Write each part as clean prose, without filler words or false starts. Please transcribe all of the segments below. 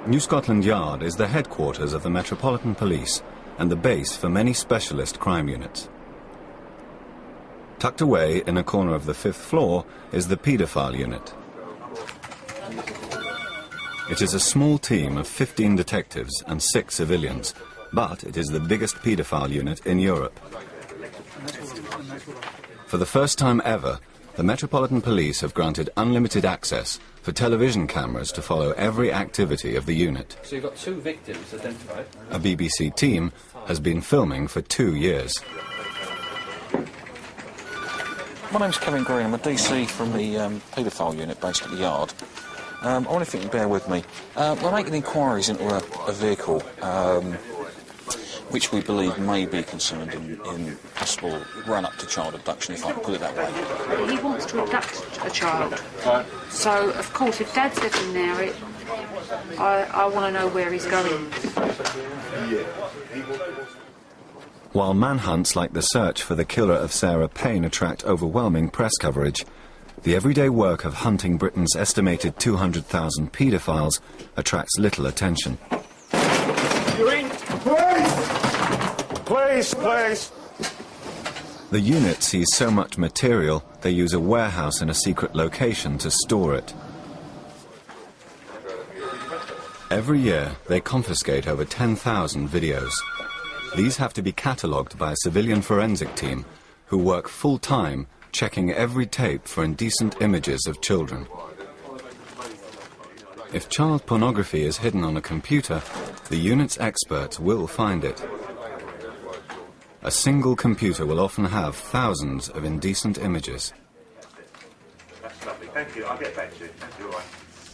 New Scotland Yard is the headquarters of the Metropolitan Police and the base for many specialist crime units. Tucked away in a corner of the 5th floor is the Paedophile unit. It is a small team of 15 detectives and 6 civilians, but it is the biggest paedophile unit in Europe. For the first time ever, the Metropolitan Police have granted unlimited access for television cameras to follow every activity of the unit. So you've got 2 victims identified. A BBC team has been filming for 2 years. My name's Kevin Green. I'm a DC from the paedophile unit based at the Yard. I wonder if you can bear with me. We're making inquiries into a vehicle which we believe may be concerned in possible run-up to child abduction, if I can put it that way. He wants to abduct a child. So, of course, if Dad's living there, I want to know where he's going. While manhunts like the search for the killer of Sarah Payne attract overwhelming press coverage, the everyday work of hunting Britain's estimated 200,000 paedophiles attracts little attention. You're in. Please! Please, please! The unit sees so much material, they use a warehouse in a secret location to store it. Every year, they confiscate over 10,000 videos. These have to be catalogued by a civilian forensic team who work full-time checking every tape for indecent images of children. If child pornography is hidden on a computer, the unit's experts will find it. A single computer will often have thousands of indecent images. That's lovely. Thank you. I'll get back to you. Thank you. All right.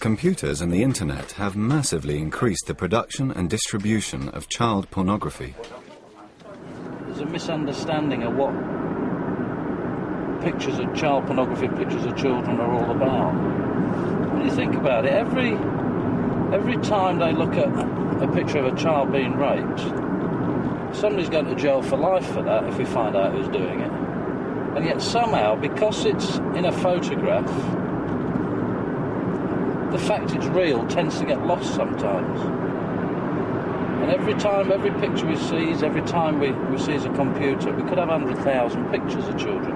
Computers and the internet have massively increased the production and distribution of child pornography. There's a misunderstanding of what pictures of child pornography, pictures of children are all about. When you think about it, every time they look at a picture of a child being raped, somebody's going to jail for life for that if we find out who's doing it. And yet somehow, because it's in a photograph, the fact it's real tends to get lost sometimes. And every time, every picture we see, every time we see as a computer, we could have 100,000 pictures of children.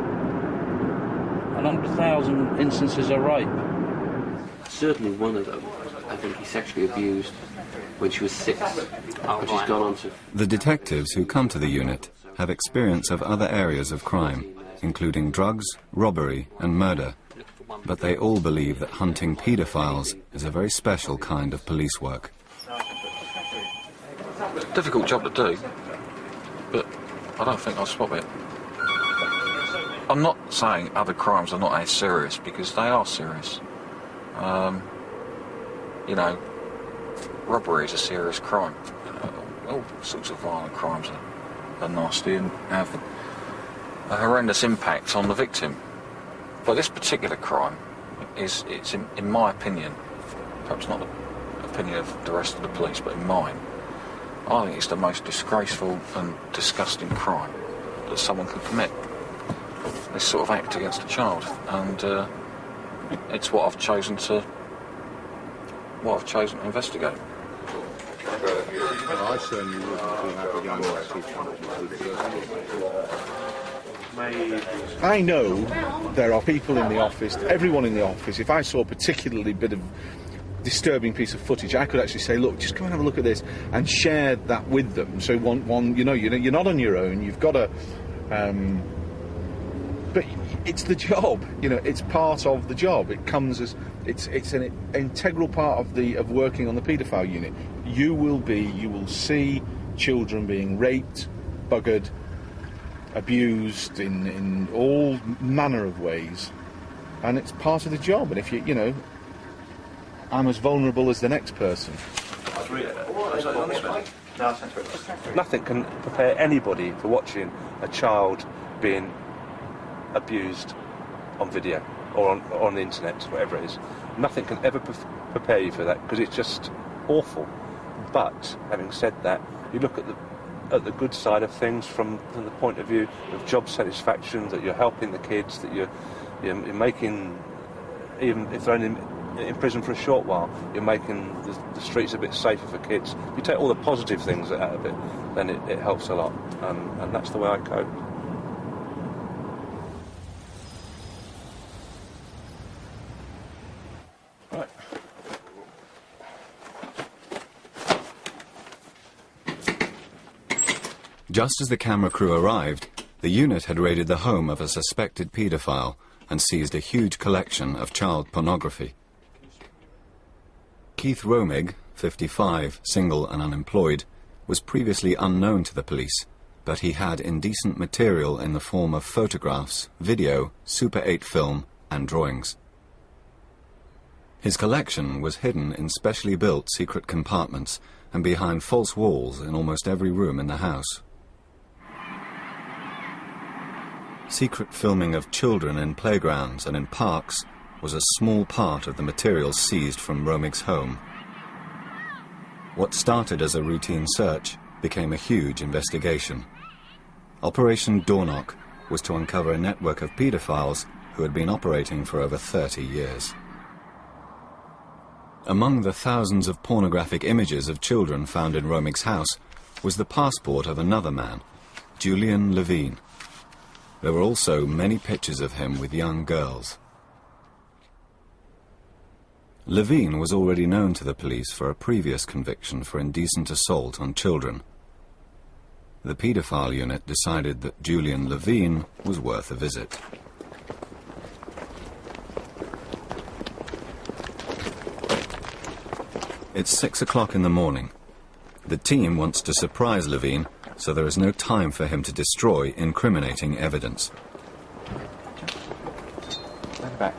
And 100,000 instances of rape. Certainly one of them, I think, he sexually abused when she was 6, but she's gone on to... The detectives who come to the unit have experience of other areas of crime, including drugs, robbery and murder. But they all believe that hunting paedophiles is a very special kind of police work. Difficult job to do, but I don't think I'll swap it. I'm not saying other crimes are not as serious, because they are serious. You know, robbery is a serious crime. All sorts of violent crimes are nasty and have a horrendous impact on the victim. But this particular crime it's in my opinion, perhaps not the opinion of the rest of the police, but in mine, I think it's the most disgraceful and disgusting crime that someone can commit. This sort of act against a child, and it's what I've chosen to investigate. Well, I certainly wouldn't have a young I know there are people in the office, everyone in the office, if I saw a particularly bit of disturbing piece of footage, I could actually say, look, just go and have a look at this and share that with them. So you're not on your own, you've got to... but it's the job, it's part of the job. It comes as... It's an integral part of working on the paedophile unit. You will see children being raped, buggered, abused in all manner of ways, and it's part of the job. And if I'm as vulnerable as the next person. Nothing can prepare anybody for watching a child being abused on video or on the internet, whatever it is. Nothing can ever prepare you for that, because it's just awful. But having said that, you look at the good side of things from the point of view of job satisfaction, that you're helping the kids, that you're making, even if they're only in prison for a short while, you're making the streets a bit safer for kids. If you take all the positive things out of it, then it helps a lot, and that's the way I cope. Right. Just as the camera crew arrived, the unit had raided the home of a suspected paedophile and seized a huge collection of child pornography. Keith Romig, 55, single and unemployed, was previously unknown to the police, but he had indecent material in the form of photographs, video, Super 8 film and drawings. His collection was hidden in specially built secret compartments and behind false walls in almost every room in the house. Secret filming of children in playgrounds and in parks was a small part of the material seized from Romig's home. What started as a routine search became a huge investigation. Operation Doorknock was to uncover a network of paedophiles who had been operating for over 30 years. Among the thousands of pornographic images of children found in Romig's house was the passport of another man, Julian Levine. There were also many pictures of him with young girls. Levine was already known to the police for a previous conviction for indecent assault on children. The paedophile unit decided that Julian Levine was worth a visit. It's 6 o'clock in the morning. The team wants to surprise Levine, so there is no time for him to destroy incriminating evidence. Stand back.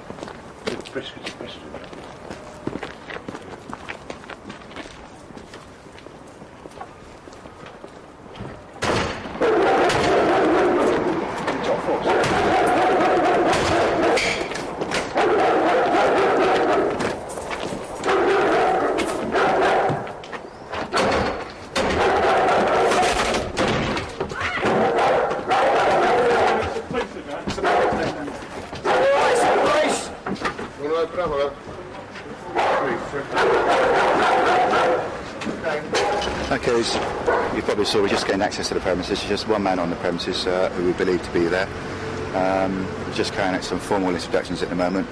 Okay, as you probably saw, we're just getting access to the premises. There's just one man on the premises who we believe to be there. We're just carrying out some formal inspections at the moment,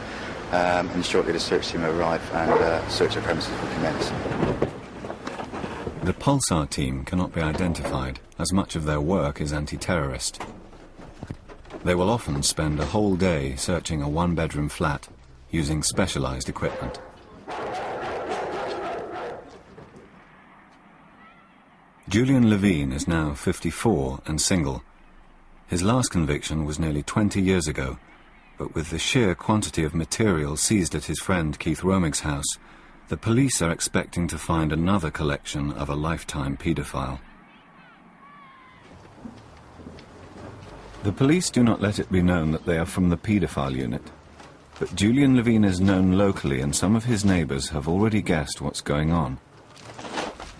and shortly the search team will arrive and search the premises will commence. The Pulsar team cannot be identified, as much of their work is anti-terrorist. They will often spend a whole day searching a one-bedroom flat using specialized equipment. Julian Levine is now 54 and single. His last conviction was nearly 20 years ago, but with the sheer quantity of material seized at his friend Keith Romig's house, the police are expecting to find another collection of a lifetime paedophile. The police do not let it be known that they are from the paedophile unit, but Julian Levine is known locally and some of his neighbours have already guessed what's going on.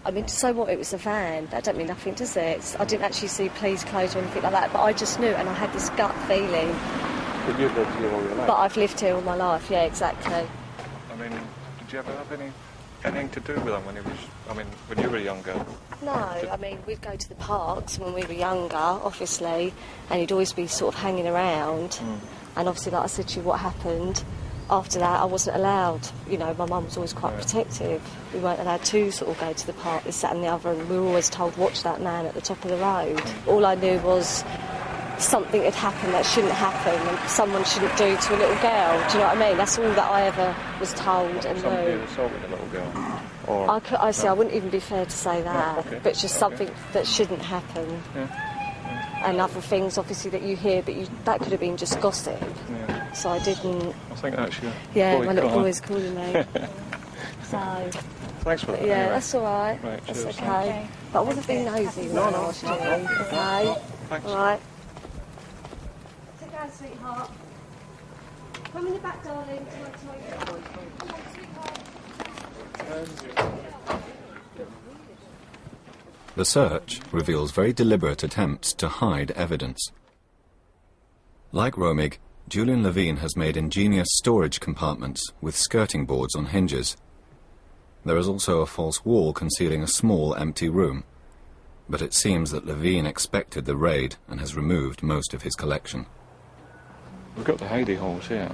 I mean, so what, it was a van, that don't mean nothing, does it? I didn't actually see police clothes or anything like that, but I just knew, and I had this gut feeling. But you've lived here all your life? But I've lived here all my life, yeah, exactly. I mean, did you ever have anything to do with them when you were a young girl? No, I mean, we'd go to the parks when we were younger, obviously, and he'd always be sort of hanging around. And obviously, like I said to you, what happened after that, I wasn't allowed. You know, my mum was always quite protective. We weren't allowed to sort of go to the park, this, that and the other, and we were always told, watch that man at the top of the road. All I knew was something had happened that shouldn't happen and someone shouldn't do to a little girl. Do you know what I mean? That's all that I ever was told and Somebody knew. assaulted a little girl? Or I wouldn't even be fair to say that, okay. but it's just something that shouldn't happen. And other things, obviously, that you hear, but that could have been just gossip. So I didn't... I think actually... Yeah, my little boy's calling me. So... Thanks for that. Yeah, anyway. that's all right. That's cheers. okay. But I wasn't being nosy when I asked you. Okay? Thanks. All right. Sit down, sweetheart. Come in the back, darling. The search reveals very deliberate attempts to hide evidence. Like Romig, Julian Levine has made ingenious storage compartments with skirting boards on hinges. There is also a false wall concealing a small empty room, but it seems that Levine expected the raid and has removed most of his collection. We've got the hidey holes here.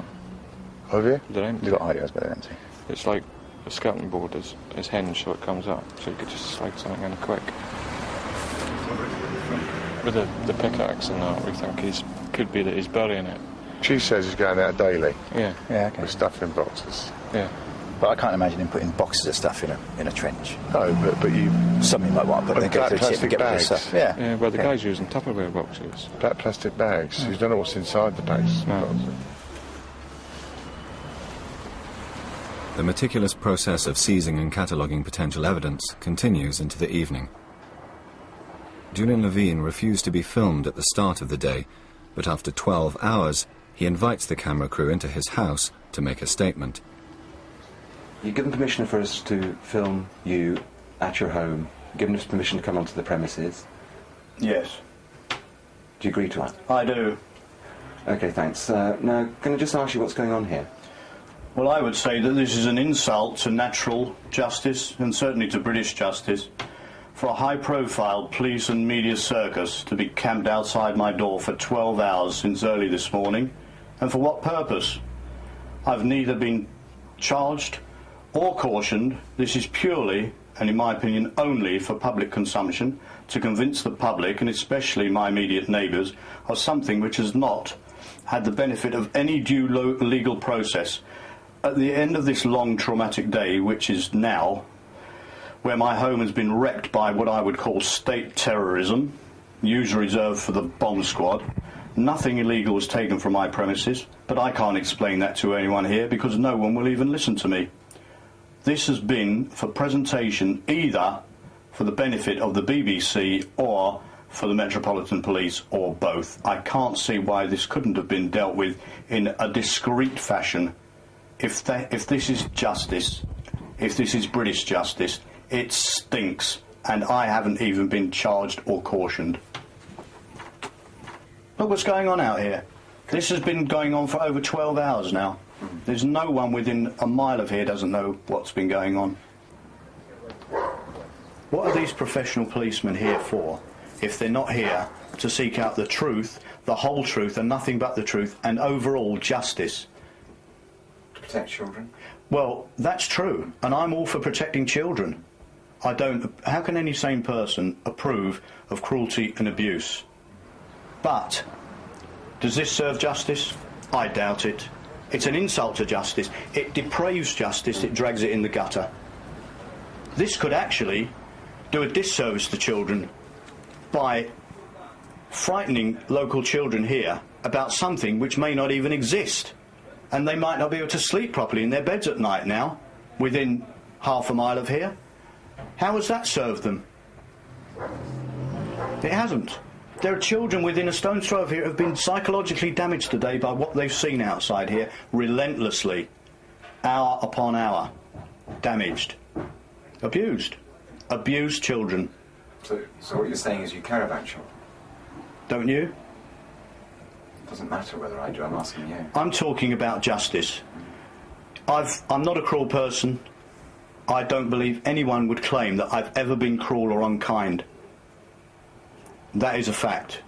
Have you? They're empty. You've got hidey holes, but they're empty. It's like a skirting board is hinged so it comes up, so you could just slide something in quick. With the pickaxe and that, we think could be that he's burying it. She says he's going out daily. Yeah. Yeah, okay. With stuff in boxes. Yeah. But I can't imagine him putting boxes of stuff in a trench. No, but you... Something like what? But they go through a tip and get rid of bags. stuff. Yeah. Yeah, well, the guy's using Tupperware boxes. Black plastic bags. You don't know what's inside the bags. No. The meticulous process of seizing and cataloguing potential evidence continues into the evening. Julian Levine refused to be filmed at the start of the day, but after 12 hours, he invites the camera crew into his house to make a statement. You've given permission for us to film you at your home, given us permission to come onto the premises. Yes. Do you agree to that? I do. OK, thanks. Now, can I just ask you what's going on here? Well, I would say that this is an insult to natural justice, and certainly to British justice, for a high-profile police and media circus to be camped outside my door for 12 hours since early this morning. And for what purpose? I've neither been charged or cautioned. This is purely, and in my opinion only, for public consumption, to convince the public, and especially my immediate neighbours, of something which has not had the benefit of any due legal process. At the end of this long traumatic day, which is now, where my home has been wrecked by what I would call state terrorism, usually reserved for the bomb squad, nothing illegal was taken from my premises, but I can't explain that to anyone here because no one will even listen to me. This has been for presentation either for the benefit of the BBC or for the Metropolitan Police, or both. I can't see why this couldn't have been dealt with in a discreet fashion. If this is justice, if this is British justice, it stinks, and I haven't even been charged or cautioned. Look what's going on out here. This has been going on for over 12 hours now. There's no one within a mile of here doesn't know what's been going on. What are these professional policemen here for, if they're not here to seek out the truth, the whole truth, and nothing but the truth, and overall justice? To protect children? Well, that's true, and I'm all for protecting children. How can any sane person approve of cruelty and abuse? But, does this serve justice? I doubt it. It's an insult to justice. It depraves justice, it drags it in the gutter. This could actually do a disservice to children by frightening local children here about something which may not even exist. And they might not be able to sleep properly in their beds at night now, within half a mile of here. How has that served them? It hasn't. There are children within a stone's throw of here who have been psychologically damaged today by what they've seen outside here, relentlessly, hour upon hour, damaged, abused children. So what you're saying is you care about children? Don't you? It doesn't matter whether I do, I'm asking you. I'm talking about justice. I'm not a cruel person. I don't believe anyone would claim that I've ever been cruel or unkind. That is a fact.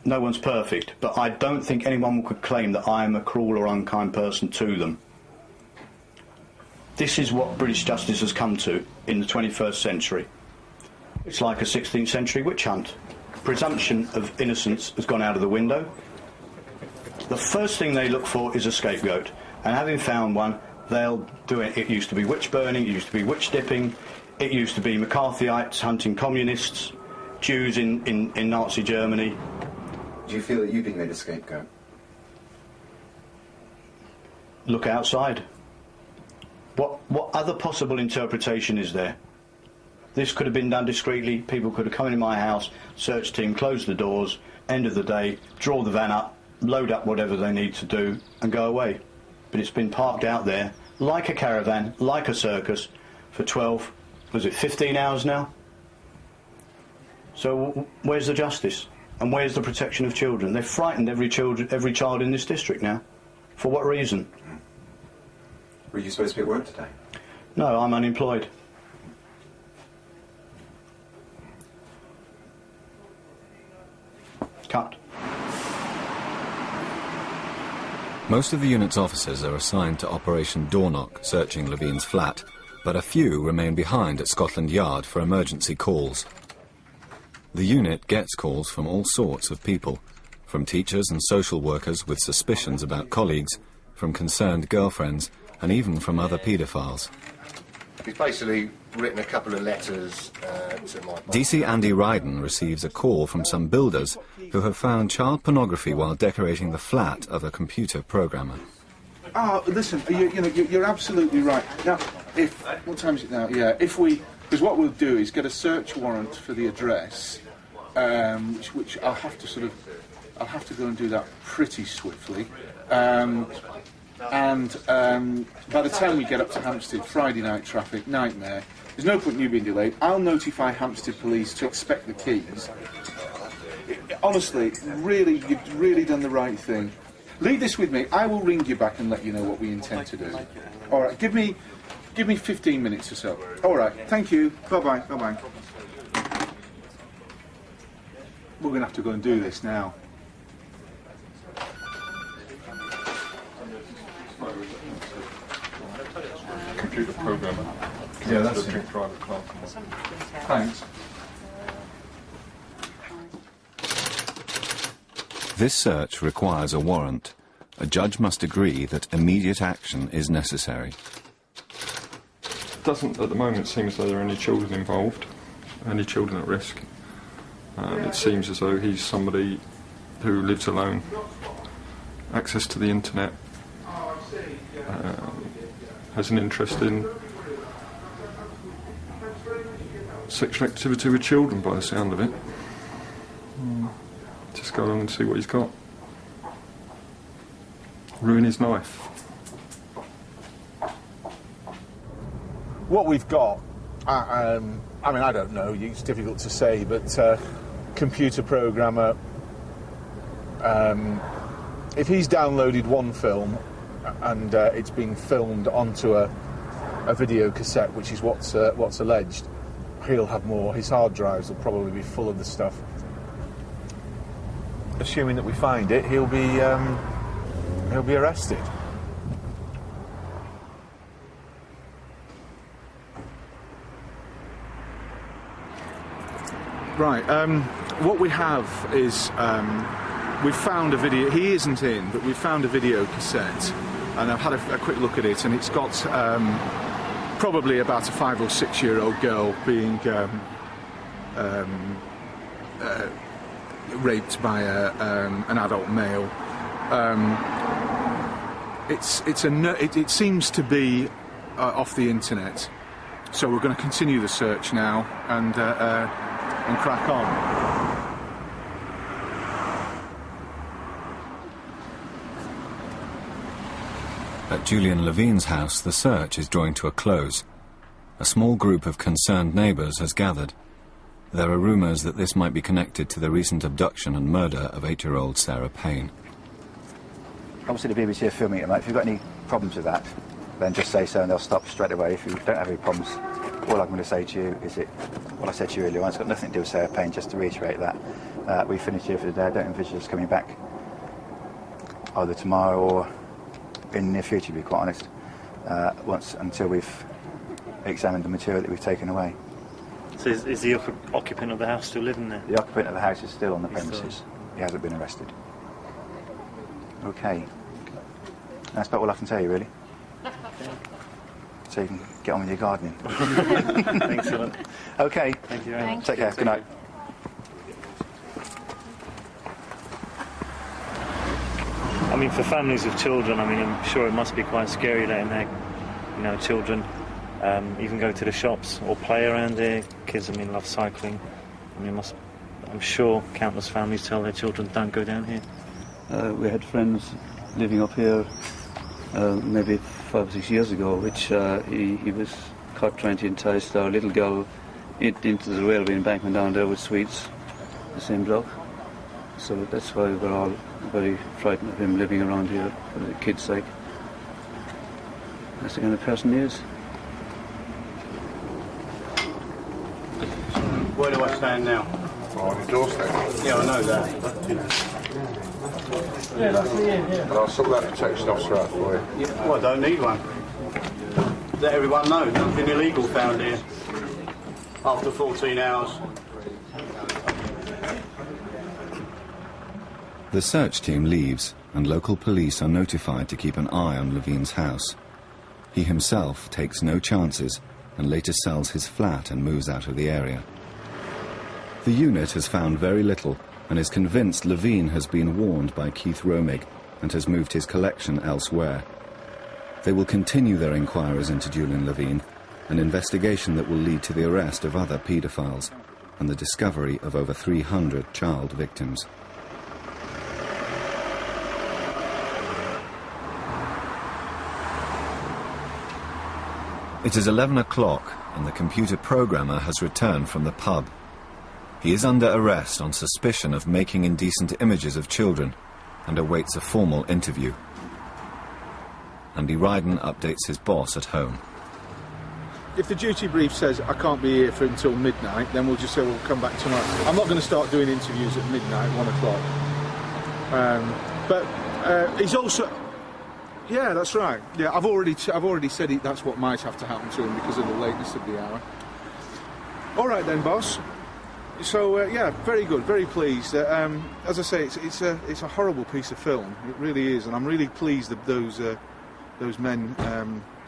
No one's perfect, but I don't think anyone could claim that I am a cruel or unkind person to them. This is what British justice has come to in the 21st century. It's like a 16th century witch hunt. Presumption of innocence has gone out of the window. The first thing they look for is a scapegoat, and having found one, they'll do it. It used to be witch burning, it used to be witch dipping, it used to be McCarthyites hunting communists, Jews in Nazi Germany. Do you feel that you've been made a scapegoat? Look outside. What other possible interpretation is there? This could have been done discreetly. People could have come in my house, search team, close the doors, end of the day, draw the van up, load up whatever they need to do, and go away. But it's been parked out there, like a caravan, like a circus, for 15 hours now? So where's the justice? And where's the protection of children? They've frightened every child in this district now. For what reason? Were you supposed to be at work today? No, I'm unemployed. Cut. Most of the unit's officers are assigned to Operation Doorknock, searching Levine's flat, but a few remain behind at Scotland Yard for emergency calls. The unit gets calls from all sorts of people, from teachers and social workers with suspicions about colleagues, from concerned girlfriends, and even from other paedophiles. He's basically written a couple of letters to my... DC Andy Ryden receives a call from some builders who have found child pornography while decorating the flat of a computer programmer. Oh, listen, you're absolutely right. Now, what time is it now? Yeah, because what we'll do is get a search warrant for the address, which I'll have to go and do that pretty swiftly. And by the time we get up to Hampstead, Friday night traffic, nightmare. There's no point in you being delayed. I'll notify Hampstead Police to expect the keys. Honestly, really, you've really done the right thing. Leave this with me. I will ring you back and let you know what we intend to do. All right, give me 15 minutes or so. All right, thank you. Bye-bye, bye-bye. We're going to have to go and do this now. Computer programmer. Yeah, that's it. Private clerk. Thanks. This search requires a warrant. A judge must agree that immediate action is necessary. Doesn't at the moment seem as though there are any children involved, any children at risk. It seems as though he's somebody who lives alone, access to the internet, has an interest in sexual activity with children by the sound of it. Just go along and see what he's got. Ruin his life. What we've got, I mean, I don't know, it's difficult to say, but computer programmer, if he's downloaded one film and it's been filmed onto a video cassette, which is what's alleged, he'll have more. His hard drives will probably be full of the stuff. Assuming that we find it, he'll be arrested. Right, what we have is, we've found a video, he isn't in, but we've found a video cassette, and I've had a quick look at it, and it's got probably about a 5 or 6 year old girl being raped by an adult male. It seems to be off the internet, so we're going to continue the search now and crack on. At Julian Levine's house, the search is drawing to a close. A small group of concerned neighbours has gathered. There are rumours that this might be connected to the recent abduction and murder of 8-year-old Sarah Payne. Obviously the BBC are filming it, mate. If you've got any problems with that, then just say so and they'll stop straight away. If you don't have any problems, all I'm going to say to you is what I said to you earlier on. It's got nothing to do with Sarah Payne, just to reiterate that. We finished here for the day. I don't envisage us coming back either tomorrow or in the near future, to be quite honest, until we've examined the material that we've taken away. So is the occupant of the house still living there? The occupant of the house is still on the premises. He hasn't been arrested. Okay. That's about all I can tell you, really. So you can get on with your gardening. Thanks, Alan. Okay. Thank you very much. Take care. Good night. I mean, for families with children, I mean, I'm sure it must be quite scary letting their, children even go to the shops or play around there. Kids, I mean, love cycling. I mean, I'm sure countless families tell their children, don't go down here. We had friends living up here maybe 5 or 6 years ago, which he was caught trying to entice our little girl into the railway embankment down there with sweets, the same bloke. So that's why we're all very frightened of him living around here for the kids' sake. That's the kind of person he is. Where do I stand now? On your doorstep. Yeah, I know that. Yeah, that's the end, yeah. And I'll sort that protection officer out for you. Yeah, well, I don't need one. Let everyone know, nothing illegal found here. After 14 hours. The search team leaves, and local police are notified to keep an eye on Levine's house. He himself takes no chances and later sells his flat and moves out of the area. The unit has found very little and is convinced Levine has been warned by Keith Romig and has moved his collection elsewhere. They will continue their inquiries into Julian Levine, an investigation that will lead to the arrest of other paedophiles and the discovery of over 300 child victims. It is 11 o'clock and the computer programmer has returned from the pub. He is under arrest on suspicion of making indecent images of children and awaits a formal interview. Andy Ryden updates his boss at home. If the duty brief says I can't be here until midnight, then we'll just say we'll come back tomorrow. I'm not going to start doing interviews at midnight, 1 o'clock. But he's also... Yeah, that's right. Yeah, I've already said that's what might have to happen to him because of the lateness of the hour. All right then, boss. So yeah, very good, very pleased. As I say, it's a horrible piece of film. It really is, and I'm really pleased that those men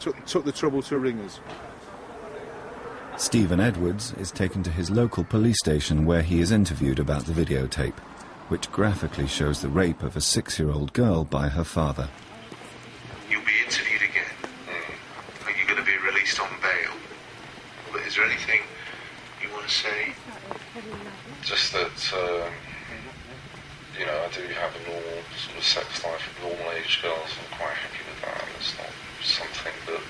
took the trouble to ring us. Stephen Edwards is taken to his local police station where he is interviewed about the videotape, which graphically shows the rape of a 6-year-old girl by her father. You'll be interviewed again. Are you going to be released on bail? But is there anything you want to say? Just that, you know, I do have a normal sort of sex life with normal age girls. I'm quite happy with that. It's not something that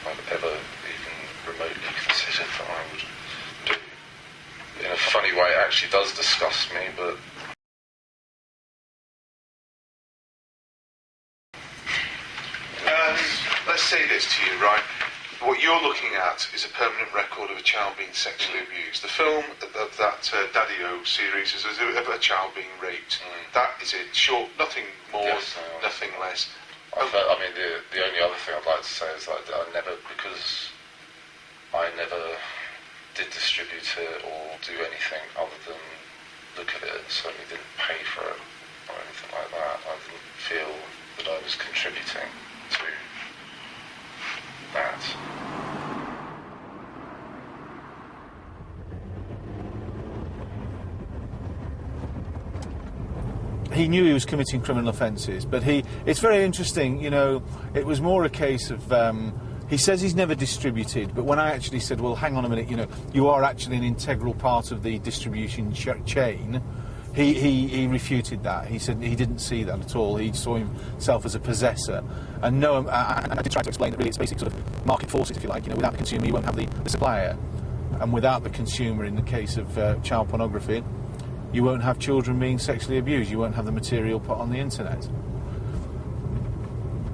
I've ever even remotely considered that I would do. In a funny way, it actually does disgust me, but... Let's say this to you, right? What you're looking at is a permanent record of a child being sexually abused. The film of that Daddy-O series is of a child being raped. That is it. Short, nothing more, yes, nothing less. I mean, the only other thing I'd like to say is that because I never did distribute it or do anything other than look at it, and certainly didn't pay for it or anything like that. I didn't feel that I was contributing to that. He knew he was committing criminal offences, but it's very interesting, you know, it was more a case of, he says he's never distributed, but when I actually said, well, hang on a minute, you know, you are actually an integral part of the distribution chain, he refuted that. He said he didn't see that at all. He saw himself as a possessor. And no, I did try to explain that really it's basic sort of market forces, if you like. You know, without the consumer, you won't have the supplier. And without the consumer, in the case of child pornography, you won't have children being sexually abused. You won't have the material put on the internet.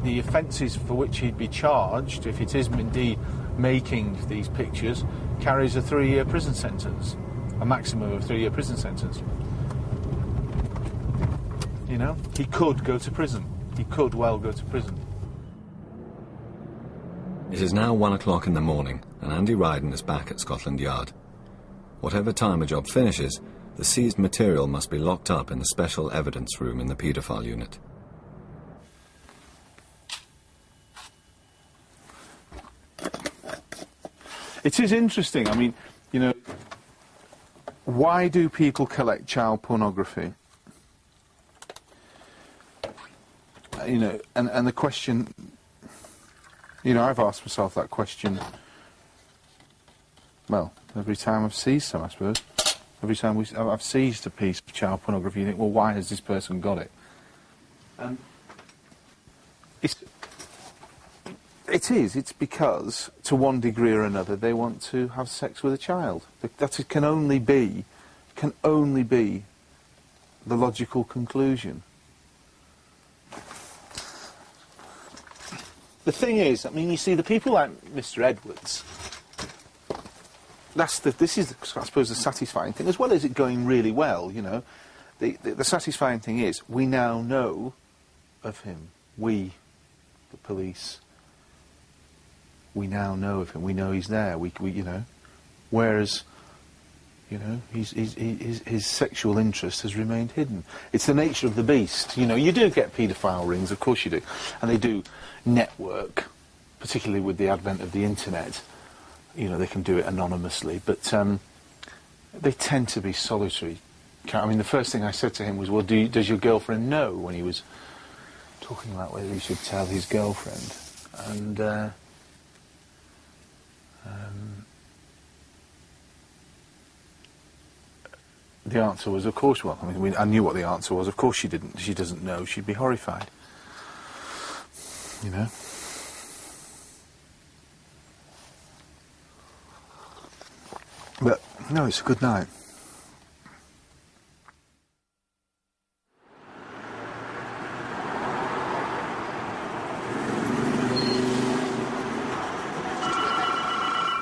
The offences for which he'd be charged, if it is indeed making these pictures, carries a 3-year prison sentence, a maximum of 3-year prison sentence. You know, he could go to prison. He could well go to prison. It is now 1 o'clock in the morning, and Andy Ryden is back at Scotland Yard. Whatever time a job finishes, the seized material must be locked up in the special evidence room in the paedophile unit. It is interesting. I mean, you know, why do people collect child pornography? You know, and the question, you know, I've asked myself that question, well, every time I've seized some, I suppose. Every time I've seized a piece of child pornography, you think, well, why has this person got it? And it's because, to one degree or another, they want to have sex with a child. That can only be the logical conclusion. The thing is, I mean, you see, the people like Mr. Edwards, this is, I suppose, the satisfying thing, as well as it going really well, you know. The satisfying thing is, we now know of him. We, the police, we now know of him. We know he's there. We you know, whereas, you know, his sexual interest has remained hidden. It's the nature of the beast. You know, you do get paedophile rings, of course you do, and they do network, particularly with the advent of the internet. You know, they can do it anonymously, but they tend to be solitary. I mean, the first thing I said to him was, well, does your girlfriend know, when he was talking about whether he should tell his girlfriend. And the answer was, of course, well, I mean, I knew what the answer was. Of course she didn't. She doesn't know. She'd be horrified. You know? But, no, it's a good night.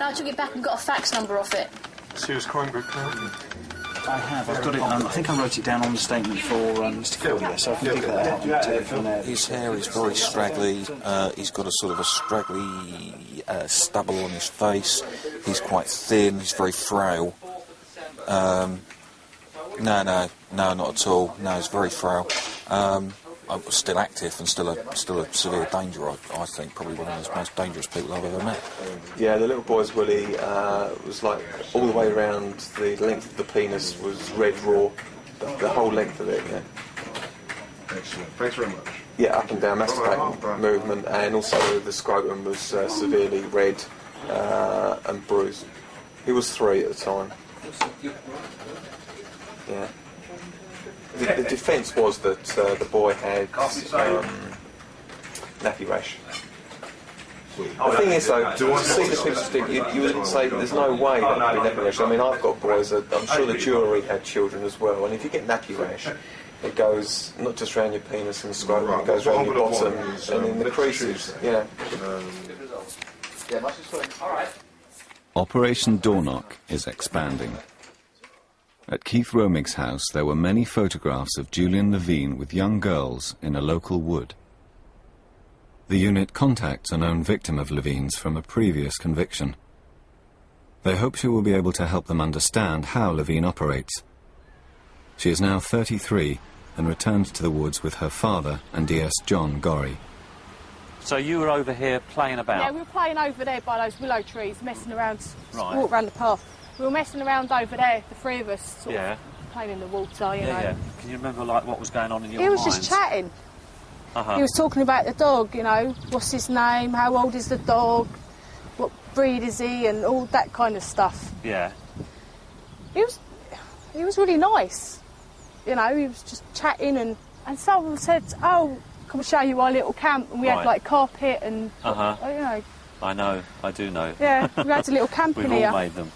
I took it back and got a fax number off it. Serious crime book, can't I have. I've got it. I think I wrote it down on the statement for Mr. Collier, so I can dig that out and take it from there. His hair is very straggly. He's got a sort of a straggly stubble on his face. He's quite thin. He's very frail. No, not at all. No, he's very frail. Still active and still a severe danger, I think. Probably one of the most dangerous people I've ever met. Yeah, the little boy's willy was like all the way around. The length of the penis was red raw, the whole length of it. Yeah. Excellent. Thanks very much. Yeah, up and down, masturbating movement, and also the scrotum was severely red and bruised. He was 3 at the time. Yeah. The defence was that the boy had nappy rash. The thing is, though, to see the picture stick, you wouldn't say there's no way that could be nappy rash. I mean, I've got boys, I'm sure the jury had children as well, and if you get nappy rash, it goes not just around your penis and scrotum, it goes around your bottom and in the creases. Yeah. Operation Doorknock is expanding. At Keith Romig's house, there were many photographs of Julian Levine with young girls in a local wood. The unit contacts a known victim of Levine's from a previous conviction. They hope she will be able to help them understand how Levine operates. She is now 33 and returned to the woods with her father and DS John Gorry. So you were over here playing about? Yeah, we were playing over there by those willow trees, messing around, right. Walk around the path. We were messing around over there, the 3 of us, sort of playing in the water, you know. Yeah. Can you remember, like, what was going on in your mind? minds? He was just chatting. He was talking about the dog, you know, what's his name, how old is the dog, what breed is he, and all that kind of stuff. Yeah. He was really nice, you know, he was just chatting, and someone said, oh, can we show you our little camp, and we had, like, carpet and, you know. I know, I do know. Yeah, we had a little camp in here. We've all made them.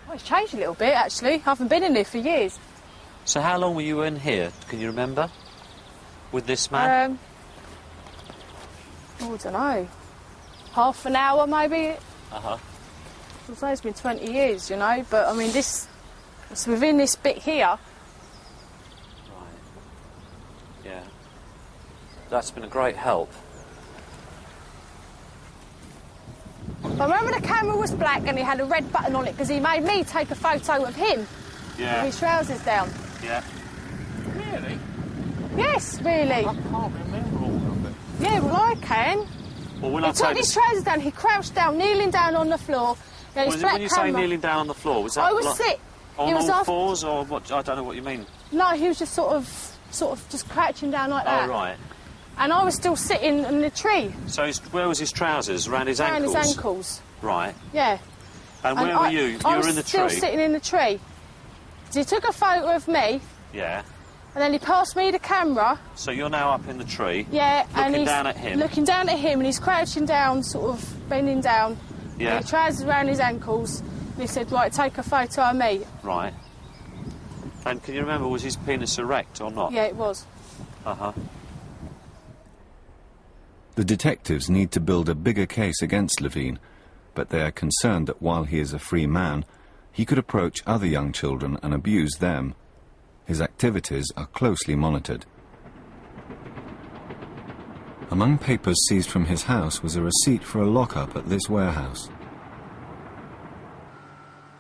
Well, it's changed a little bit, actually. I haven't been in here for years. So how long were you in here? Can you remember? With this man? I don't know. Half an hour, maybe. Uh-huh. I'd say it's been 20 years, you know, but, I mean, it's within this bit here. Right. Yeah. That's been a great help. I remember the camera was black and he had a red button on it because he made me take a photo of him. Yeah. With his trousers down. Yeah. Really? Yes, really. I can't remember all of it. Yeah, well, I can. Well, when he took his trousers down, he crouched down, kneeling down on the floor. When you say kneeling down on the floor, was that I was sit. On all fours, or what? I don't know what you mean. No, he was just sort of just crouching down like that. Oh, right. And I was still sitting in the tree. So where was his trousers? Around his ankles? Around his ankles. Right. Yeah. And where were you? You were in the tree? I was still sitting in the tree. So he took a photo of me. Yeah. And then he passed me the camera. So you're now up in the tree. Yeah. Looking down at him. Looking down at him, and he's crouching down, sort of bending down. Yeah. His trousers around his ankles. And he said, right, take a photo of me. Right. And can you remember, was his penis erect or not? Yeah, it was. Uh-huh. The detectives need to build a bigger case against Levine, but they are concerned that while he is a free man, he could approach other young children and abuse them. His activities are closely monitored. Among papers seized from his house was a receipt for a lockup at this warehouse.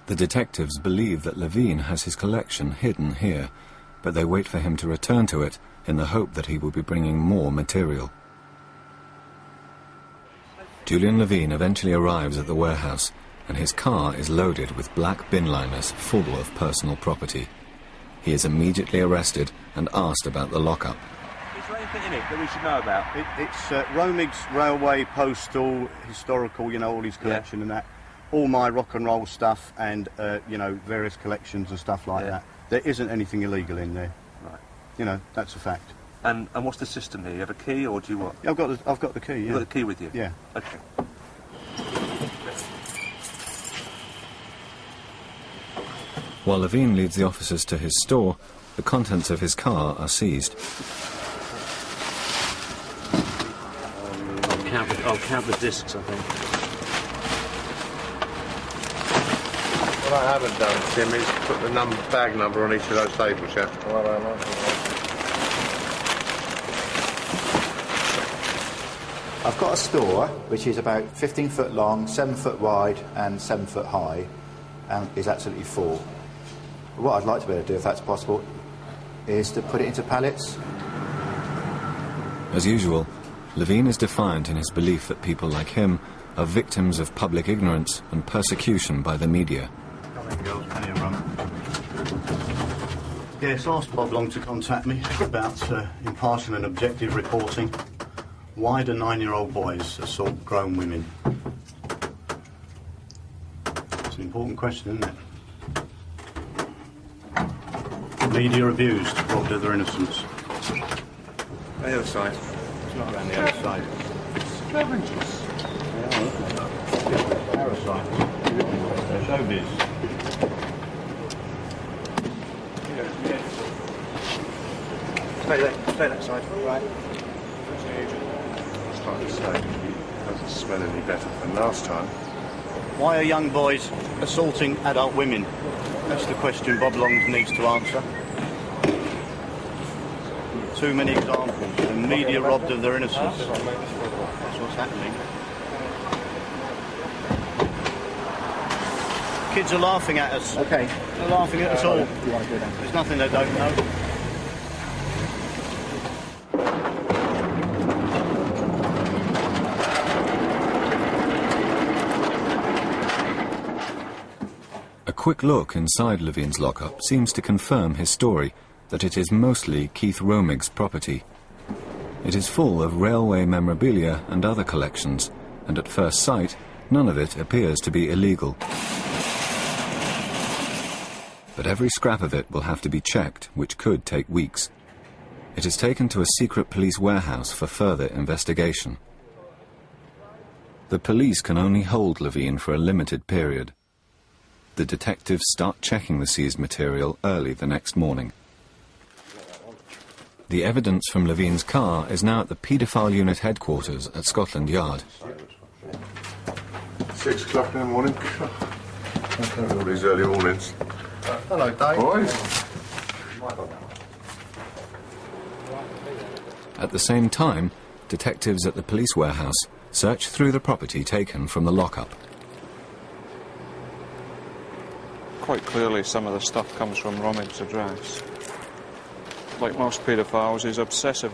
The detectives believe that Levine has his collection hidden here, but they wait for him to return to it in the hope that he will be bringing more material. Julian Levine eventually arrives at the warehouse, and his car is loaded with black bin liners full of personal property. He is immediately arrested and asked about the lockup. Is there anything in it that we should know about? It's Romig's railway, postal, historical, you know, all his collection and that. All my rock and roll stuff and, you know, various collections and stuff like that. There isn't anything illegal in there. Right. You know, that's a fact. And what's the system here? You have a key, or do you what? Yeah, I've got the key, yeah. You've got the key with you? Yeah. Okay. While Levine leads the officers to his store, the contents of his car are seized. I'll count the discs, I think. What I haven't done, Tim, is put the bag number on each of those labels, yeah? I've got a store which is about 15 foot long, 7 foot wide and 7 foot high, and is absolutely full. What I'd like to be able to do, if that's possible, is to put it into pallets. As usual, Levine is defiant in his belief that people like him are victims of public ignorance and persecution by the media. Yes, asked Bob Long to contact me about impartial and objective reporting. Why do 9-year-old boys assault grown women? It's an important question, isn't it? Media abused, robbed of their innocence. The other side. It's not around the other side. Scavengers. Parasites. Showbiz. Stay that side. Right. Like I say, it doesn't smell any better than last time. Why are young boys assaulting adult women? That's the question Bob Long needs to answer. Too many examples. The media robbed of their innocence. That's what's happening. Kids are laughing at us. Okay. They're laughing at us all. There's nothing they don't know. A quick look inside Levine's lockup seems to confirm his story that it is mostly Keith Romig's property. It is full of railway memorabilia and other collections, and at first sight, none of it appears to be illegal. But every scrap of it will have to be checked, which could take weeks. It is taken to a secret police warehouse for further investigation. The police can only hold Levine for a limited period. The detectives start checking the seized material early the next morning. The evidence from Levine's car is now at the Paedophile Unit headquarters at Scotland Yard. 6 o'clock in the morning. I can't all these early mornings. Hello, Dave. Boys. At the same time, detectives at the police warehouse search through the property taken from the lockup. Quite clearly some of the stuff comes from Romig's address. Like most paedophiles, he's obsessive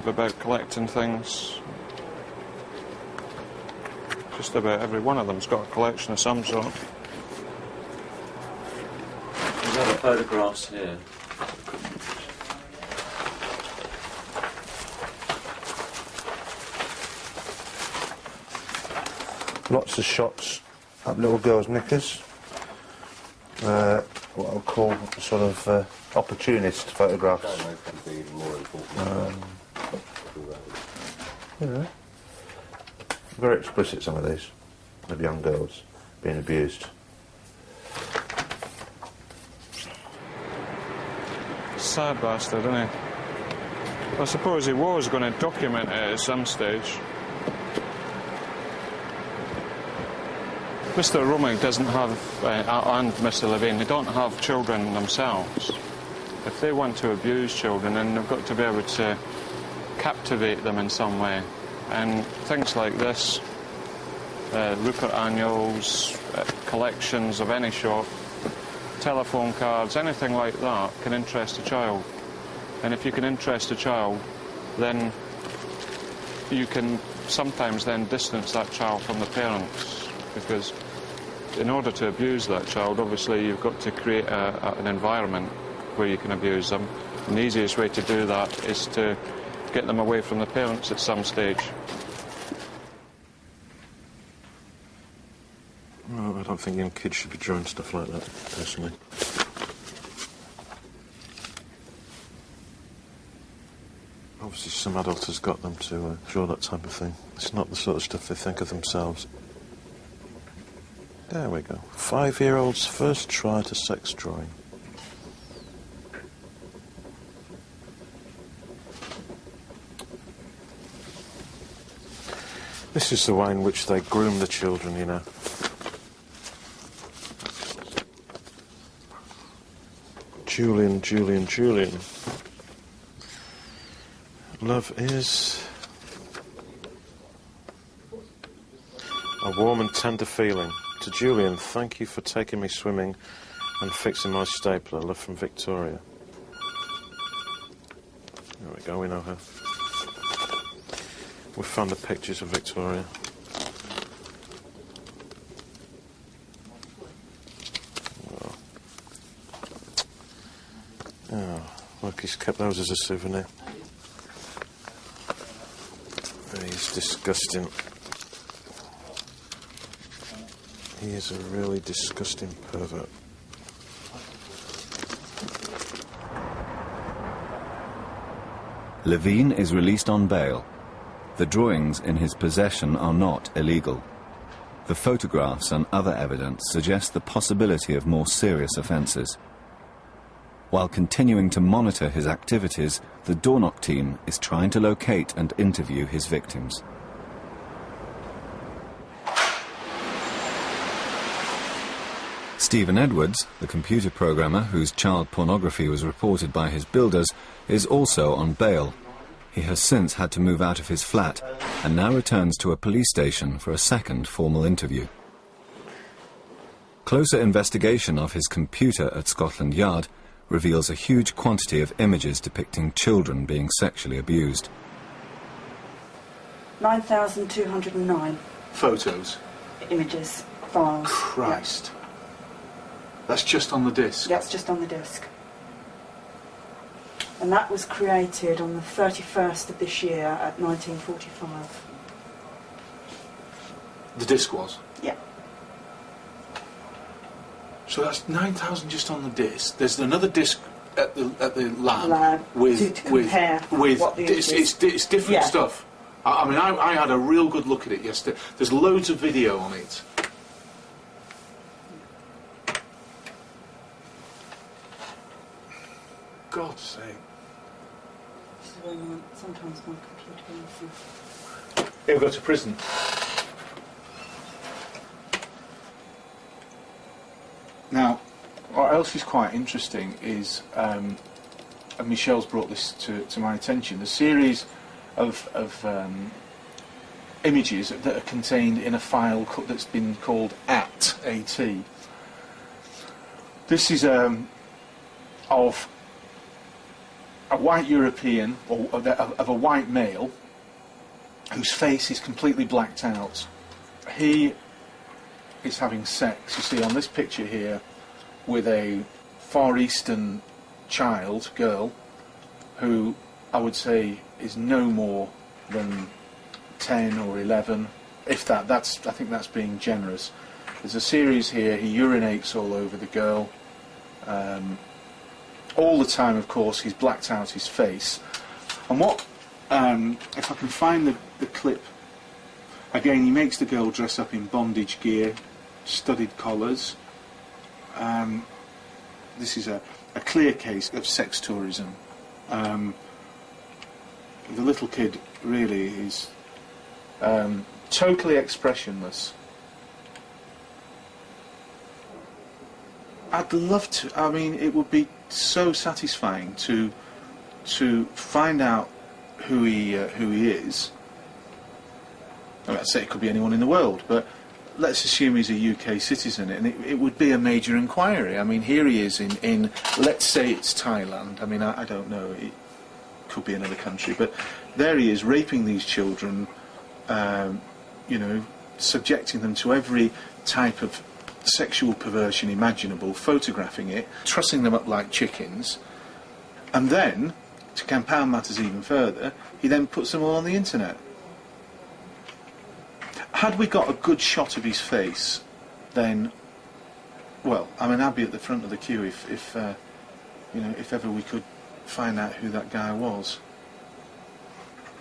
about collecting things. Just about every one of them's got a collection of some sort. There's other photographs here. Lots of shots up little girls' knickers. What I'll call sort of opportunist photographs. Yeah. Very explicit, some of these, of young girls being abused. sad bastard, isn't he? I suppose he was going to document it at some stage. Mr. Romig doesn't have, and Mr. Levine, they don't have children themselves. If they want to abuse children, then they've got to be able to captivate them in some way. And things like this, Rupert annuals, collections of any sort, telephone cards, anything like that can interest a child. And if you can interest a child, then you can sometimes then distance that child from the parents, because in order to abuse that child, obviously you've got to create an environment where you can abuse them. And the easiest way to do that is to get them away from the parents at some stage. Well, I don't think young kids should be drawing stuff like that, personally. Obviously some adult has got them to draw that type of thing. It's not the sort of stuff they think of themselves. There we go. 5-year-old's first try to sex drawing. This is the way in which they groom the children, you know. Julian, Julian, Julian. Love is a warm and tender feeling. To Julian, thank you for taking me swimming and fixing my stapler. Love from Victoria. There we go, we know her. We found the pictures of Victoria. Oh, look, he's kept those as a souvenir. He's disgusting. He is a really disgusting pervert. Levine is released on bail. The drawings in his possession are not illegal. The photographs and other evidence suggest the possibility of more serious offences. While continuing to monitor his activities, the Dornoch team is trying to locate and interview his victims. Stephen Edwards, the computer programmer whose child pornography was reported by his builders, is also on bail. He has since had to move out of his flat and now returns to a police station for a second formal interview. Closer investigation of his computer at Scotland Yard reveals a huge quantity of images depicting children being sexually abused. 9,209. Photos? Images, files. Christ. That's just on the disc? That's just on the disc. And that was created on the 31st of this year at 1945. The disc was? Yeah. So that's 9,000 just on the disc. There's another disc at the lab with it's different stuff. I mean, I had a real good look at it yesterday. There's loads of video on it. God's sake. This is when sometimes my computer is. He'll go to prison. Now, what else is quite interesting is, and Michelle's brought this to my attention, the series of images that are contained in a file that's been called AT. This is of a white European, or of a white male, whose face is completely blacked out. He is having sex, you see on this picture here, with a Far Eastern girl, who I would say is no more than 10 or 11, if that. I think that's being generous. There's a series here, he urinates all over the girl. All the time, of course, he's blacked out his face. And what, if I can find the clip, again, he makes the girl dress up in bondage gear, studded collars. this is a clear case of sex tourism. The little kid really is totally expressionless. I'd love to. I mean, it would be so satisfying to find out who he is. I mean, I'd say it could be anyone in the world, but let's assume he's a UK citizen, and it would be a major inquiry. I mean, here he is in let's say it's Thailand. I mean, I don't know. It could be another country, but there he is raping these children. You know, subjecting them to every type of sexual perversion imaginable, photographing it, trussing them up like chickens, and then, to compound matters even further, he then puts them all on the internet. Had we got a good shot of his face, then, well, I mean, I'd be at the front of the queue if you know, if ever we could find out who that guy was.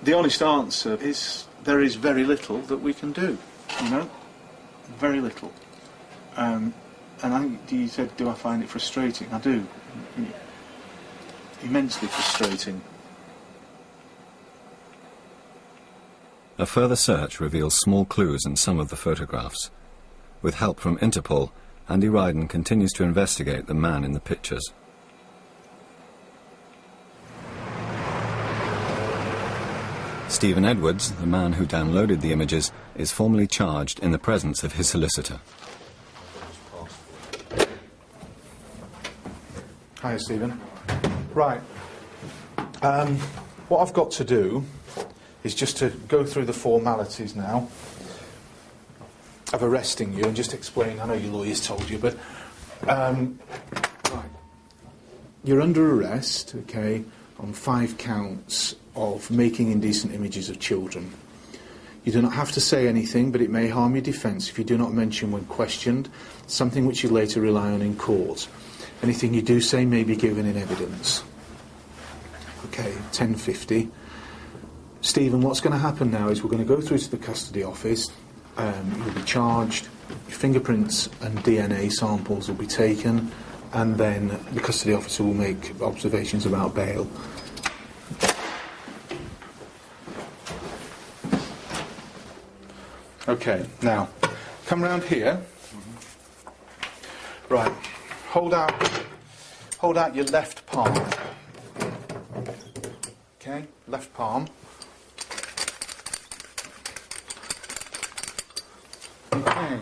The honest answer is there is very little that we can do, you know, very little. And I think you said, do I find it frustrating? I do. Immensely frustrating. A further search reveals small clues in some of the photographs. With help from Interpol, Andy Ryden continues to investigate the man in the pictures. Stephen Edwards, the man who downloaded the images, is formally charged in the presence of his solicitor. Hi, Stephen. Right. What I've got to do is just to go through the formalities now of arresting you and just explain. I know your lawyers told you, but right. You're under arrest, okay, on 5 counts of making indecent images of children. You do not have to say anything, but it may harm your defence if you do not mention when questioned something which you later rely on in court. Anything you do say may be given in evidence. Okay, 10:50. Stephen, what's going to happen now is we're going to go through to the custody office. You'll be charged, your fingerprints and DNA samples will be taken, and then the custody officer will make observations about bail. Okay, now, come round here. Right, hold out your left palm. Okay, left palm. Okay.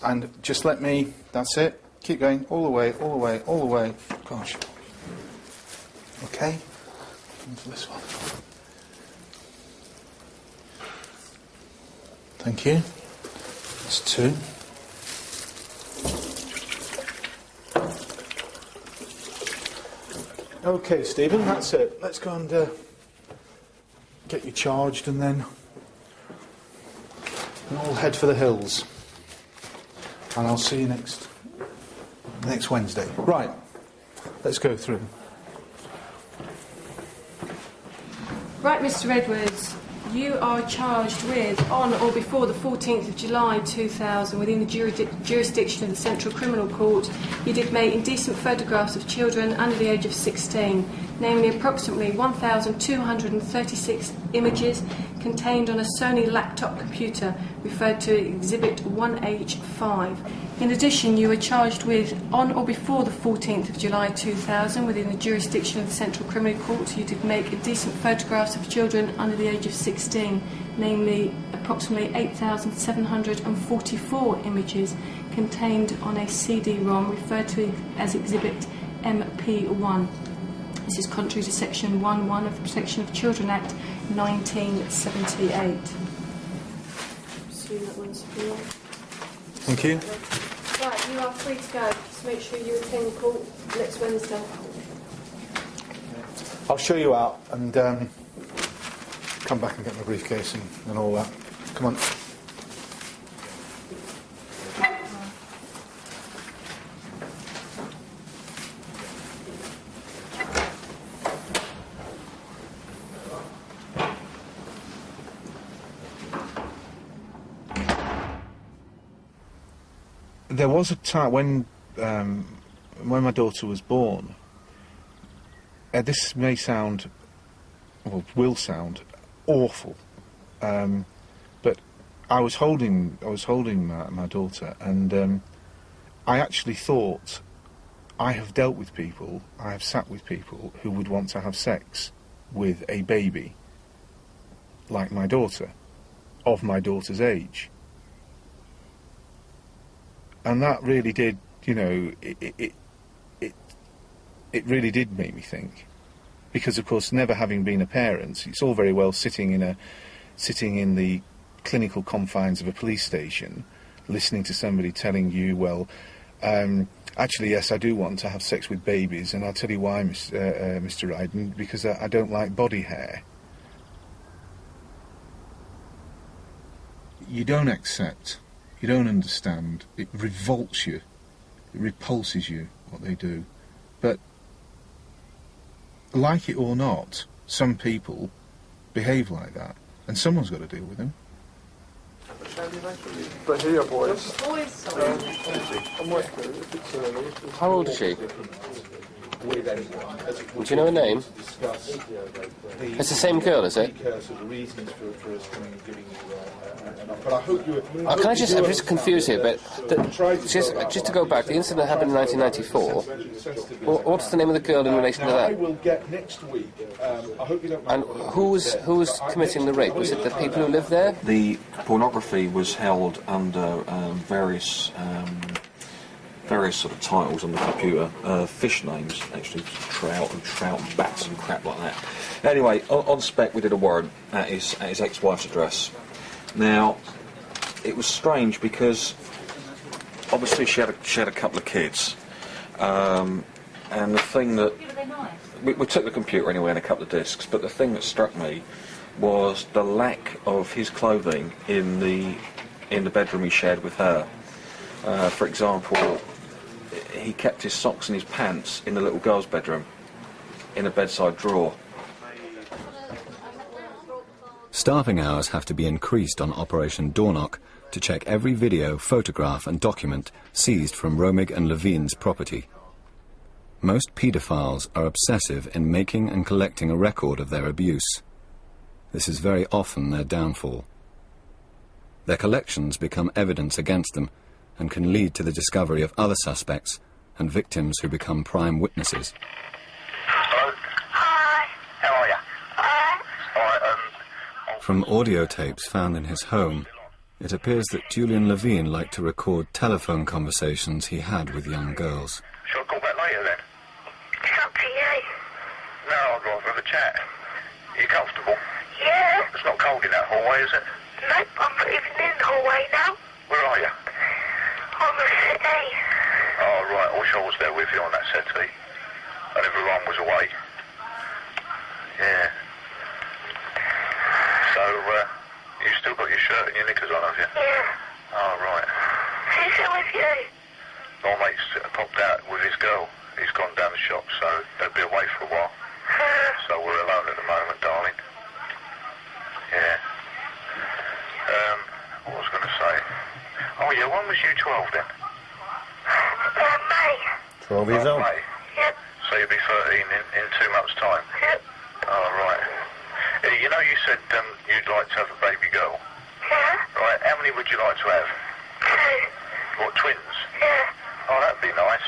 And just let me, that's it. Keep going, all the way, all the way, all the way. Gosh. Okay, into this one. Thank you. That's 2. Okay, Stephen, that's it. Let's go and get you charged, and then we'll head for the hills. And I'll see you next Wednesday. Right, let's go through. Right, Mr. Edwards, you are charged with, on or before the 14th of July 2000, within the jurisdiction of the Central Criminal Court, you did make indecent photographs of children under the age of 16, namely approximately 1,236 images contained on a Sony laptop computer, referred to as Exhibit 1H5. In addition, you were charged with, on or before the 14th of July 2000, within the jurisdiction of the Central Criminal Court, you did make indecent photographs of children under the age of 16, namely approximately 8,744 images contained on a CD-ROM, referred to as Exhibit MP1. This is contrary to Section 1.1 of the Protection of Children Act 1978. Thank you. Right, you are free to go. Just make sure you attend court next Wednesday. I'll show you out and come back and get my briefcase and all that. Come on. there was a time when my daughter was born. This may sound, well, will sound awful, but I was holding my daughter, and I actually thought, I have dealt with people, I have sat with people who would want to have sex with a baby like my daughter, of my daughter's age. And that really did, you know, it really did make me think. Because, of course, never having been a parent, it's all very well sitting in the clinical confines of a police station, listening to somebody telling you, well, actually, yes, I do want to have sex with babies, and I'll tell you why, Mr. Ryden, because I don't like body hair. You don't accept, you don't understand, it revolts you, it repulses you, what they do. But, like it or not, some people behave like that, and someone's got to deal with them. But here, boys. How old is she? Do you know her name? It's the same girl, is it? I'm just confused here, but just to go back, the incident happened in 1994. What's the name of the girl in relation to that? I will get next week. And who was committing the rape? Was it the people who lived there? The pornography was held under various sort of titles on the computer, fish names, actually, trout and bats and crap like that. Anyway, on spec we did a warrant at his ex-wife's address. Now, it was strange because obviously she had a couple of kids, and the thing that we took the computer anyway and a couple of discs, but the thing that struck me was the lack of his clothing in the bedroom he shared with her. For example, he kept his socks and his pants in the little girl's bedroom, in a bedside drawer. Staffing hours have to be increased on Operation Doorknock to check every video, photograph and document seized from Romig and Levine's property. Most paedophiles are obsessive in making and collecting a record of their abuse. This is very often their downfall. Their collections become evidence against them and can lead to the discovery of other suspects and victims who become prime witnesses. Hello? Hi. How are you? From audio tapes found in his home, it appears that Julian Levine liked to record telephone conversations he had with young girls. Shall I call back later then? It's up to you. No, I'd rather have a chat. Are you comfortable? Yeah. It's not cold in that hallway, is it? Nope, I'm not even in the hallway now. Where are you? On the settee. Oh, right, I wish I was there with you on that settee. And everyone was away. Yeah. So, you still got your shirt and your knickers on, have you? Yeah. Oh, right. Who's there with you? My mate's popped out with his girl. He's gone down the shop, so they'll be away for a while. So we're alone at the moment, darling. Yeah. What was I going to say? Oh, yeah, when was you 12 then? May. 12 years old? May. Yep. So you'll be 13 in 2 months' time? Yep. Oh, right. You know you said you'd like to have a baby girl? Yeah. Right, how many would you like to have? 2. What, twins? Yeah. Oh, that'd be nice.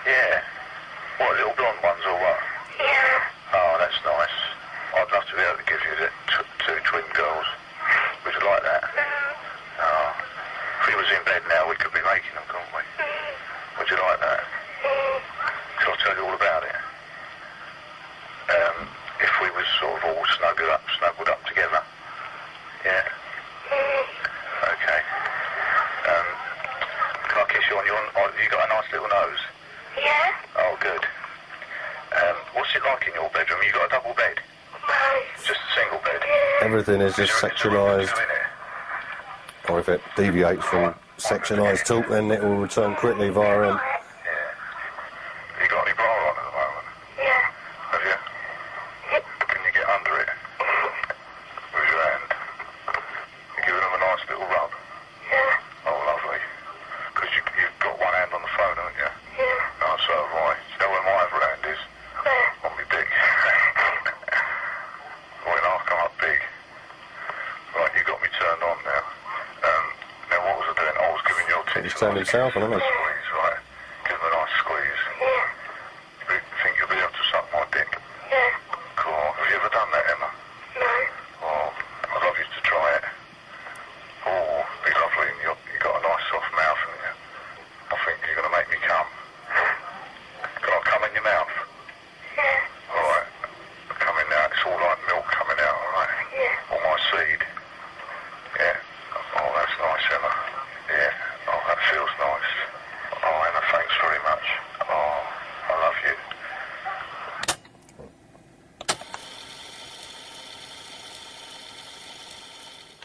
Yeah. What, little blonde ones or what? Yeah. Oh, that's nice. I'd love to be able to give you the 2 twin girls. Would you like that? Oh. If we was in bed now, we could be making them, couldn't we? Would you like that? Shall I tell you all about it? If we was sort of all snuggled up together. Yeah. Okay. Can I kiss you on your... you got a nice little nose? Yeah. Oh, good. What's it like in your bedroom? You got a double bed? No. Just a single bed? Everything is just sectionalised. Or if it deviates from sectionalised talk, then it will return quickly via him. Have you got any bra on at the moment? Yeah. Have you? Can you get under it? With your hand? You giving them a nice little rub? Yeah. Oh, lovely. Because He's turned himself on, hasn't he? Squeeze, right? Give him a nice squeeze. Yeah. You think you'll be able to suck my dick? Yeah. Cool. Have you ever done that, Emma? No. Oh, I'd love you to try it. Oh, it'd be lovely. And you've got a nice soft mouth, haven't you? I think you're going to make me come. Can I come in your mouth? Yeah. All right. Coming out. It's all like milk coming out, all right? Yeah. All my seed. Yeah. Oh, that's nice, Emma. Yeah. Oh, that feels nice. Oh, Emma, thanks very much. Oh, I love you.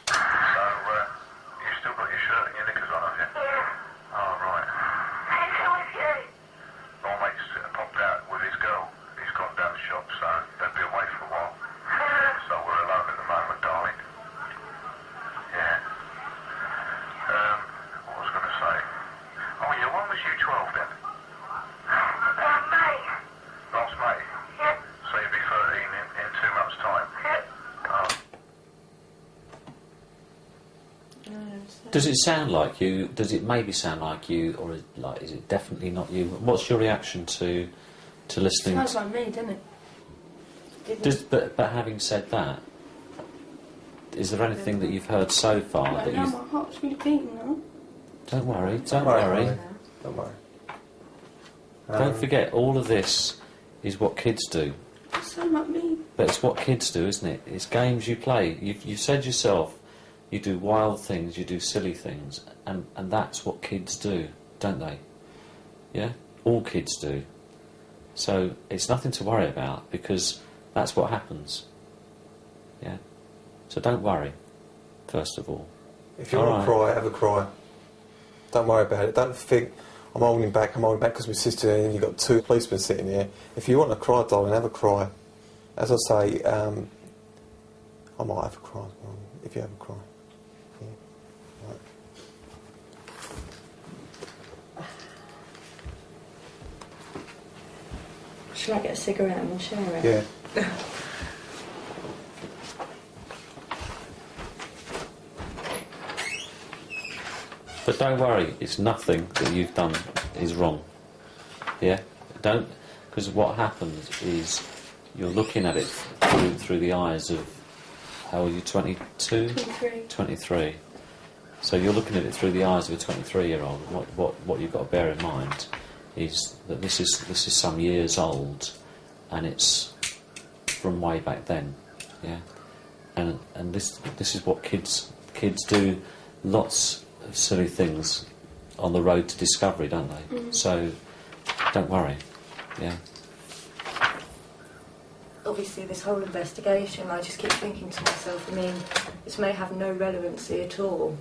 So, you still got your shirt and your knickers on, have you? Yeah. Oh, right. Who's with you? My mate's popped out with his girl. He's gone down the shop, so they'll be away for a while. So we're alone at the moment, darling. Yeah. What was I going to say? Oh, yeah, when was you 12 then? May. Last May? Yeah. So you'll be 13 in 2 months' time? Yeah. Oh. Does it sound like you? Does it maybe sound like you, or is it definitely not you? What's your reaction to listening? Sounds like me, doesn't it? But having said that, is there anything that you've heard so far that Now you? my heart's really beating now. Don't worry. Don't worry, worry. Don't worry. Don't forget, all of this is what kids do. It sounds like me. But it's what kids do, isn't it? It's games you play. You've said yourself, you do wild things, you do silly things, and that's what kids do, don't they? Yeah? All kids do. So it's nothing to worry about, because that's what happens. Yeah? So don't worry, first of all. If you want to cry, have a cry. Don't worry about it. Don't think, I'm holding back because my sister here and you've got 2 policemen sitting here. If you want to cry, darling, have a cry. As I say, I might have a cry, if you have a cry. Yeah. Right. Shall I get a cigarette and we'll share it? Yeah. But don't worry, it's nothing that you've done is wrong. Yeah? Don't, because what happens is you're looking at it through the eyes of, how old are you, 22? 23. 23. So you're looking at it through the eyes of a 23-year-old. What you've got to bear in mind is that this is some years old, and it's from way back then. Yeah? And this is what kids do. Lots of silly things on the road to discovery, don't they? Mm. So don't worry. Yeah. Obviously, this whole investigation, I just keep thinking to myself, I mean, this may have no relevancy at all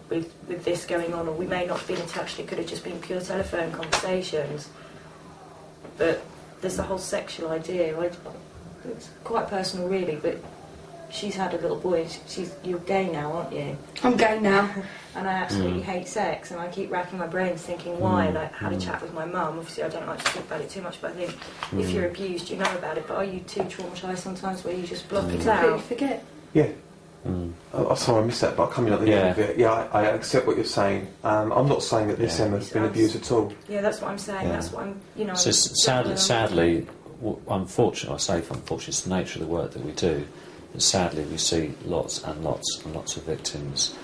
with this going on, or we may not have been in touch, it could have just been pure telephone conversations. But there's the whole sexual idea. It's quite personal, really, but she's had a little boy. You're gay now, aren't you? I'm gay now. And I absolutely hate sex, and I keep racking my brains thinking why. And I had a chat with my mum. Obviously, I don't like to talk about it too much, but I think if you're abused, you know about it. But are you too traumatised sometimes where you just block it out? Forget. Yeah. I'm sorry I missed that, but coming at the end of it, I accept what you're saying. I'm not saying that this Emma's been abused at all. Yeah, that's what I'm saying. That's what I'm, So sadly, unfortunately, I say unfortunately, it's the nature of the work that we do. And sadly, we see lots and lots and lots of victims,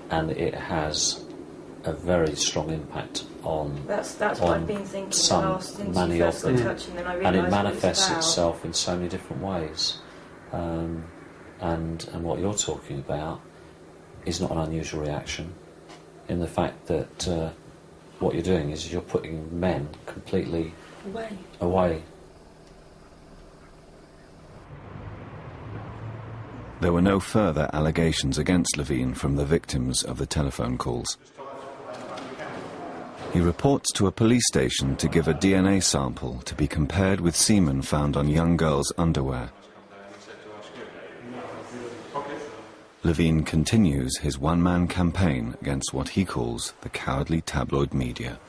and it has a very strong impact on. That's what I've been thinking many of them, and it manifests itself in so many different ways. And what you're talking about is not an unusual reaction, in the fact that what you're doing is you're putting men completely away. There were no further allegations against Levine from the victims of the telephone calls. He reports to a police station to give a DNA sample to be compared with semen found on young girls' underwear. Levine continues his one-man campaign against what he calls the cowardly tabloid media.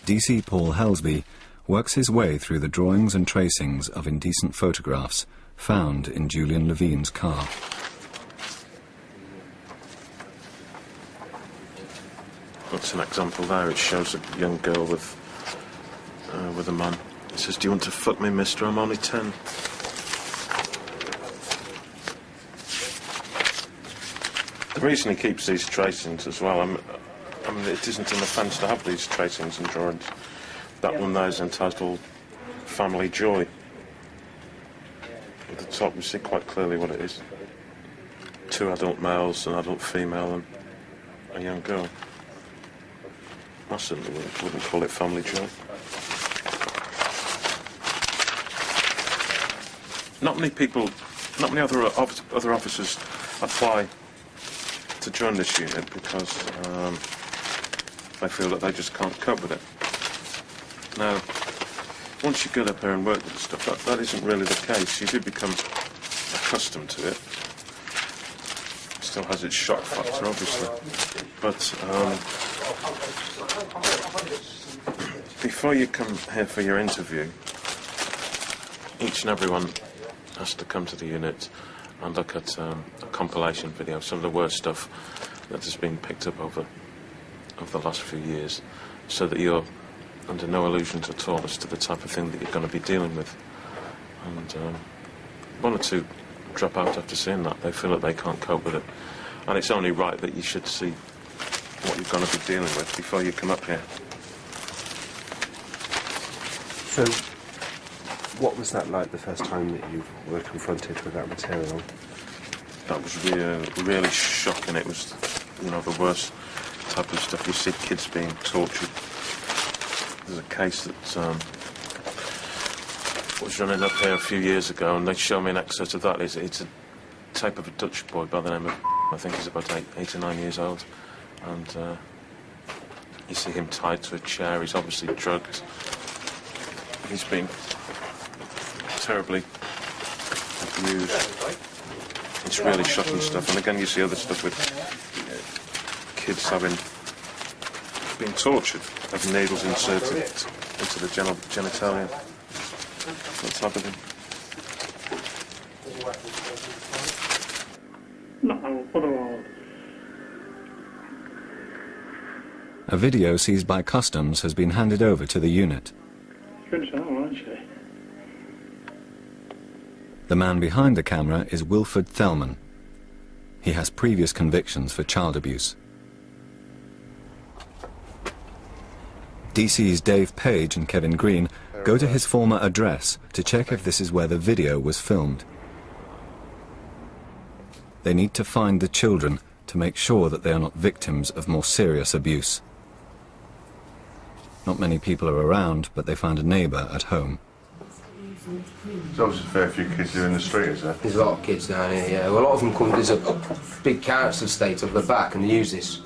DC Paul Helsby works his way through the drawings and tracings of indecent photographs found in Julian Levine's car. That's an example there. It shows a young girl with a man. It says, "Do you want to fuck me, mister? I'm only 10. The reason he keeps these tracings as well, I mean, it isn't an offence to have these tracings and drawings. That one there is entitled Family Joy. At the top, you see quite clearly what it is. 2 adult males, an adult female, and a young girl. I certainly wouldn't call it Family Joy. Not many people, not many other officers apply to join this unit because they feel that they just can't cope with it. Now, once you get up here and work with the stuff, that isn't really the case. You do become accustomed to it. It still has its shock factor, obviously. But before you come here for your interview, each and every one has to come to the unit and look at a compilation video, some of the worst stuff that has been picked up over the last few years, so that you're under no illusions at all as to the type of thing that you're going to be dealing with. And 1 or 2 drop out after seeing that. They feel that they can't cope with it. And it's only right that you should see what you're going to be dealing with before you come up here. So, what was that like the first time that you were confronted with that material? That was really shocking. It was, you know, the worst type of stuff. You see kids being tortured. There's a case that was running up here a few years ago, and they showed me an excerpt of that. It's a tape of a Dutch boy by the name of, I think he's about 8 or 9 years old, and you see him tied to a chair. He's obviously drugged. He's been terribly abused. It's really shocking stuff. And again, you see other stuff with kids being tortured, having needles inserted into the genitalia, that type of thing. A video seized by customs has been handed over to the unit. The man behind the camera is Wilfred Thelman. He has previous convictions for child abuse. DC's Dave Page and Kevin Green go to his former address to check if this is where the video was filmed. They need to find the children to make sure that they are not victims of more serious abuse. Not many people are around, but they find a neighbour at home. There's obviously a fair few kids here in the street, is there? There's a lot of kids down here, yeah. Well, a lot of them come, there's a big council estate up the back, and they use this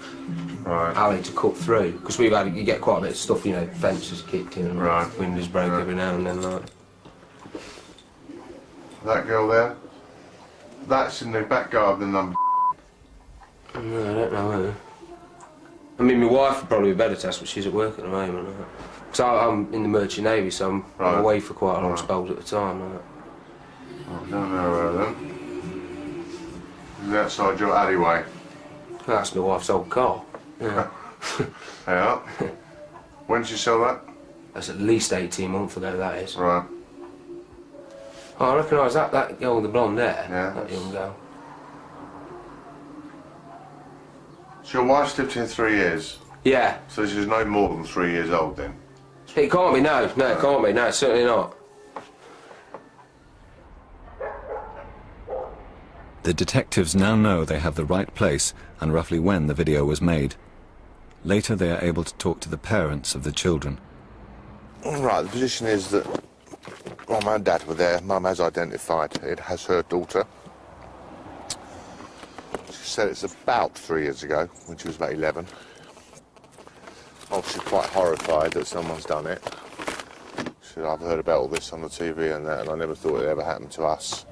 alley to cut through. Because you get quite a bit of stuff, you know, fences kicked in and windows broke every now and then, like. That girl there? That's in the back garden number. No, I don't know. I mean, my wife would probably be better test, but she's at work at the moment. So I'm in the Merchant Navy, so I'm away for quite a long spells at the time. Oh, down there, then. Is it outside your alleyway? That's my wife's old car. Yeah. Yeah. When did you sell that? That's at least 18 months ago, that is. Right. Oh, I recognise that girl with the blonde hair, that young girl. So your wife's lived here 3 years? Yeah. So she's no more than 3 years old then? It can't be, no, it can't be, no, certainly not. The detectives now know they have the right place and roughly when the video was made. Later they are able to talk to the parents of the children. Right, the position is that Mum and Dad were there. Mum has identified it as her daughter. She said it's about 3 years ago, when she was about 11. Obviously quite horrified that someone's done it. She said, I've heard about all this on the TV and that, and I never thought it ever happened to us.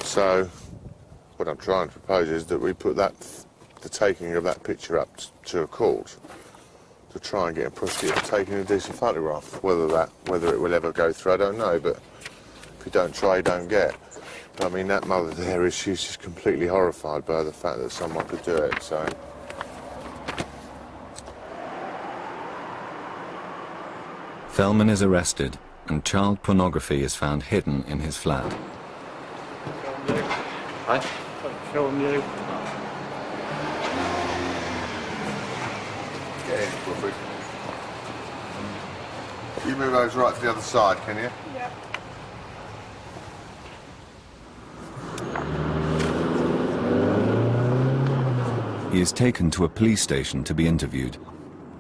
So, what I'm trying to propose is that we put the taking of that picture up to a court to to try and get him prosecuted for taking a decent photograph. Whether it will ever go through, I don't know, but if you don't try, you don't get. But, I mean, that mother there, she's just completely horrified by the fact that someone could do it, so... Feldman is arrested, and child pornography is found hidden in his flat. Hi. Film you. Get in, Clifford. You move those right to the other side, can you? Yeah. He is taken to a police station to be interviewed,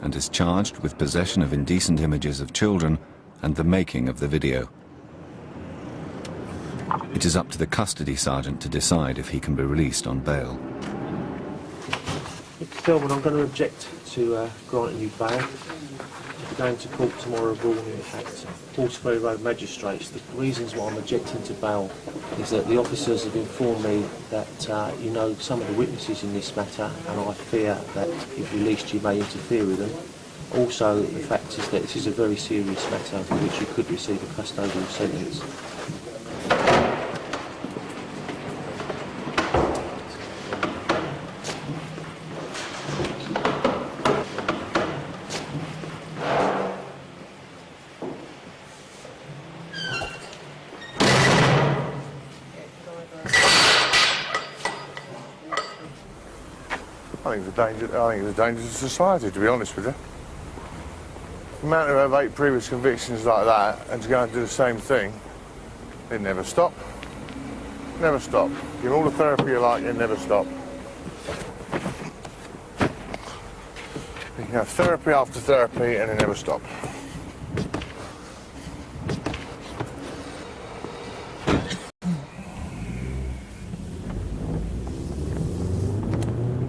and is charged with possession of indecent images of children and the making of the video. It is up to the custody sergeant to decide if he can be released on bail. Mr. Feldman, I'm going to object to granting you bail. We're going to court tomorrow morning at Portofino Road Magistrates. The reasons why I'm objecting to bail is that the officers have informed me that you know some of the witnesses in this matter, and I fear that if released you may interfere with them. Also, the fact is that this is a very serious matter for which you could receive a custodial sentence. I think it's a danger to society, to be honest with you. The man who have 8 previous convictions like that and to go and do the same thing, they never stop. Never stop. Give all the therapy you like, you never stop. You can have therapy after therapy and they never stop.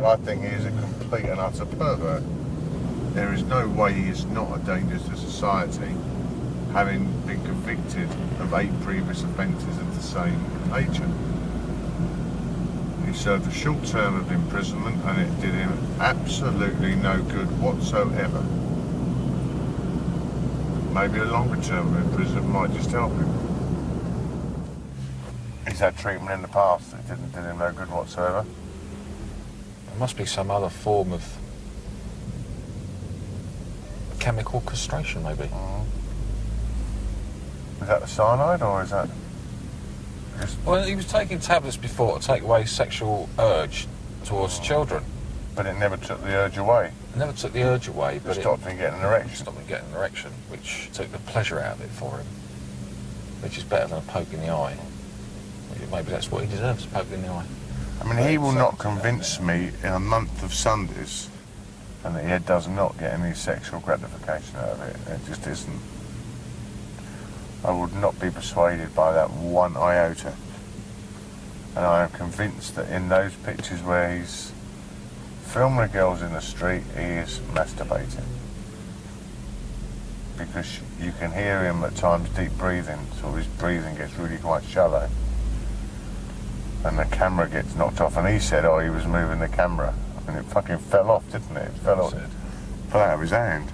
I think he is a complete and utter pervert. There is no way he is not a danger to society, having been convicted of 8 previous offences of the same nature. He served a short term of imprisonment and it did him absolutely no good whatsoever. Maybe a longer term of imprisonment might just help him. He's had treatment in the past that did him no good whatsoever. There must be some other form of chemical castration, maybe. Is that the cyanide, or is that... Well, he was taking tablets before to take away sexual urge towards children. But it never took the urge away? It never took the urge away, but it stopped him getting an erection. Stopped him getting an erection, which took the pleasure out of it for him. Which is better than a poke in the eye. Maybe that's what he deserves, a poke in the eye. I mean, he will not convince me in a month of Sundays and that he does not get any sexual gratification out of it. It just isn't. I would not be persuaded by that one iota. And I am convinced that in those pictures where he's filming the girls in the street, he is masturbating. Because you can hear him at times deep breathing, so his breathing gets really quite shallow. And the camera gets knocked off, and he said, oh, he was moving the camera. And it fucking fell off, didn't it? It fell off. Fell out of his hand.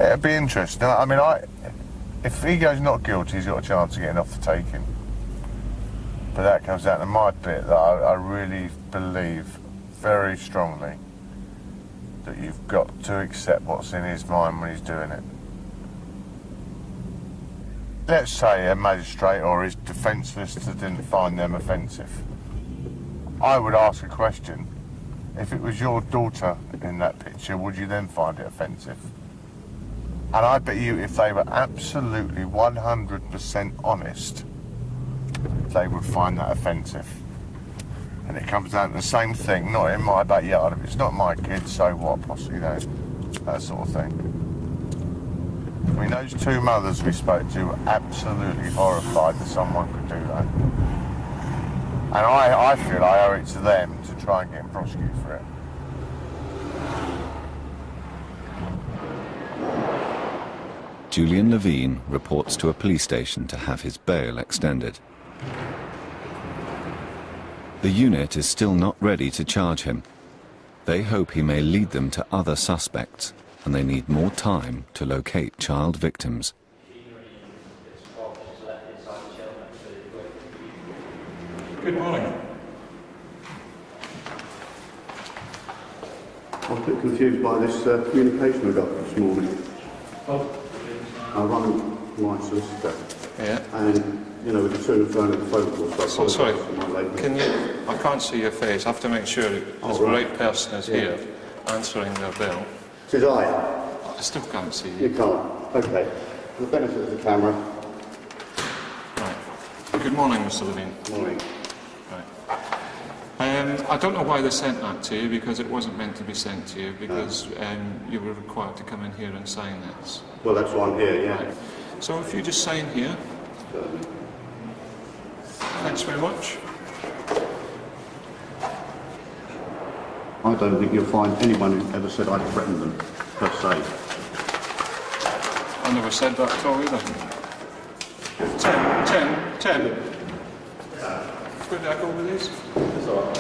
It'd be interesting. I mean, if he goes not guilty, he's got a chance of getting off the taking. But that comes down to my bit, that I really believe very strongly that you've got to accept what's in his mind when he's doing it. Let's say a magistrate or his defence solicitor didn't find them offensive. I would ask a question. If it was your daughter in that picture, would you then find it offensive? And I bet you if they were absolutely 100% honest, they would find that offensive. And it comes down to the same thing, not in my backyard. If it's not my kid, so what, possibly, you know, that sort of thing. I mean, those 2 mothers we spoke to were absolutely horrified that someone could do that. And I feel I owe it to them to try and get him prosecuted for it. Julian Levine reports to a police station to have his bail extended. The unit is still not ready to charge him. They hope he may lead them to other suspects, and they need more time to locate child victims. Good morning. I'm a bit confused by this communication I got this morning. I run my solicitor. Yeah. And, you know, with the to and fro of the phone calls. So sorry, can you... I can't see your face. I have to make sure that the right person is here answering their bell. Tis I. I still can't see you. You can't. OK. For the benefit of the camera. Right. Good morning, Mr. Levine. Morning. I don't know why they sent that to you, because it wasn't meant to be sent to you, because you were required to come in here and sign this. Well, that's why I'm here, yeah. Right. So if you just sign here. Thanks very much. I don't think you'll find anyone who ever said I threatened them, per se. I never said that at all either. Tim. Where did I go with this? It's all right.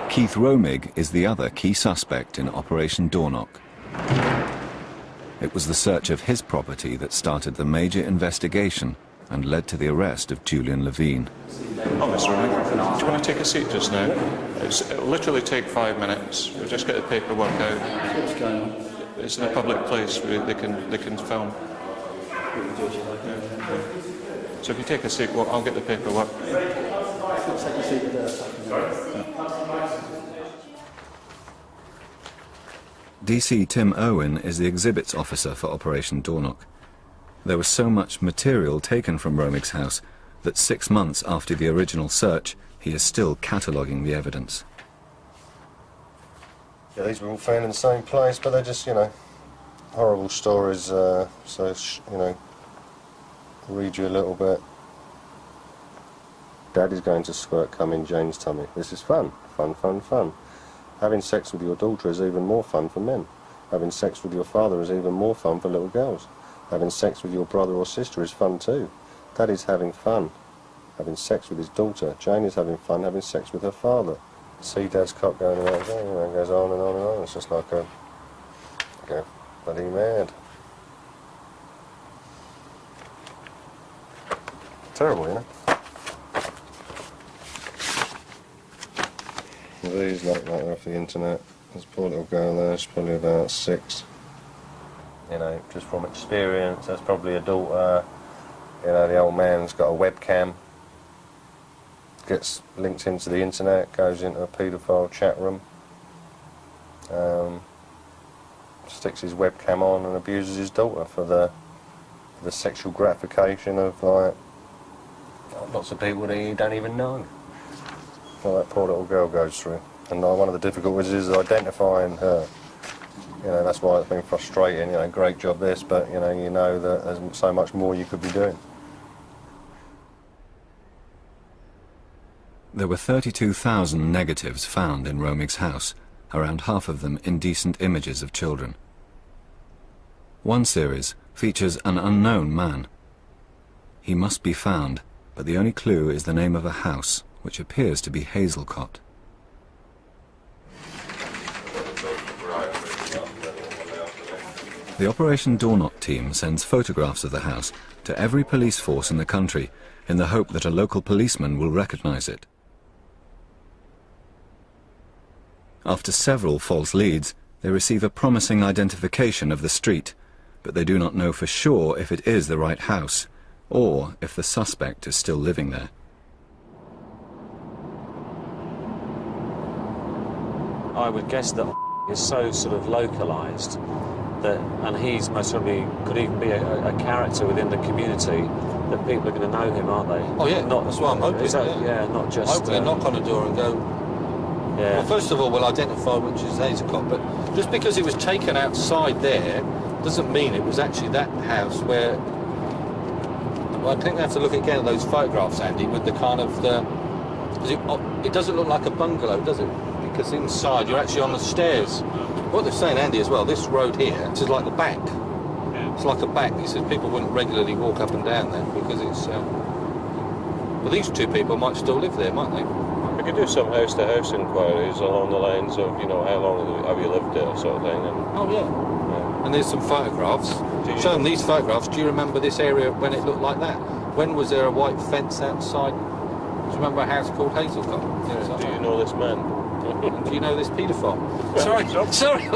Keith Romig is the other key suspect in Operation Doorknock. It was the search of his property that started the major investigation and led to the arrest of Julian Levine. Oh, Mr. Romig, do you want to take a seat just now? It'll literally take 5 minutes. We'll just get the paperwork out. What's going on? It's in a public place where they can film. So if you take a seat, well, I'll get the paperwork. Take a seat there. DC Tim Owen is the exhibits officer for Operation Doorknock. There was so much material taken from Romig's house that 6 months after the original search, he is still cataloguing the evidence. Yeah, these were all found in the same place, but they're just, you know, horrible stories, so, you know, I'll read you a little bit. Daddy's going to squirt cum in Jane's tummy. This is fun. Fun, fun, fun. Having sex with your daughter is even more fun for men. Having sex with your father is even more fun for little girls. Having sex with your brother or sister is fun too. Daddy's having fun. Having sex with his daughter. Jane is having fun having sex with her father. See Dad's cock going around there, you know, it goes on and on and on. It's just like go bloody mad. Terrible, you know. These like off the internet. There's a poor little girl there, she's probably about 6. You know, just from experience, that's probably a daughter. You know, the old man's got a webcam. Gets linked into the internet, goes into a paedophile chat room, sticks his webcam on and abuses his daughter for the sexual gratification of like lots of people that you don't even know. Well, that poor little girl goes through, and one of the difficulties is identifying her. You know, that's why it's been frustrating. You know, great job this, but you know that there's so much more you could be doing. There were 32,000 negatives found in Romig's house, around half of them indecent images of children. One series features an unknown man. He must be found, but the only clue is the name of a house, which appears to be Hazelcott. The Operation Doorknock team sends photographs of the house to every police force in the country in the hope that a local policeman will recognize it. After several false leads, they receive a promising identification of the street, but they do not know for sure if it is the right house, or if the suspect is still living there. I would guess that is so sort of localised that, and he's most probably could even be a character within the community, that people are going to know him, aren't they? Oh yeah, that's what I'm hoping. Yeah, not just... Hopefully knock on the door and go... Yeah. Well, first of all, we'll identify which is Hazelcott, but just because it was taken outside there doesn't mean it was actually that house where... Well, I think we have to look again at those photographs, Andy, with the kind of the... It doesn't look like a bungalow, does it? Because inside you're actually on the stairs. What they're saying, Andy, as well, this road here, this is like the back. It's like a back. He says people wouldn't regularly walk up and down there because it's... But these two people might still live there, might they? We could do some house-to-house inquiries along the lines of, you know, how long have you lived there, sort of thing. And, oh, yeah. And there's some photographs. Show them these photographs. Do you remember this area when it looked like that? When was there a white fence outside? Do you remember a house called Hazelcott? Yeah. Do you know this man? Do you know this paedophile? Sorry.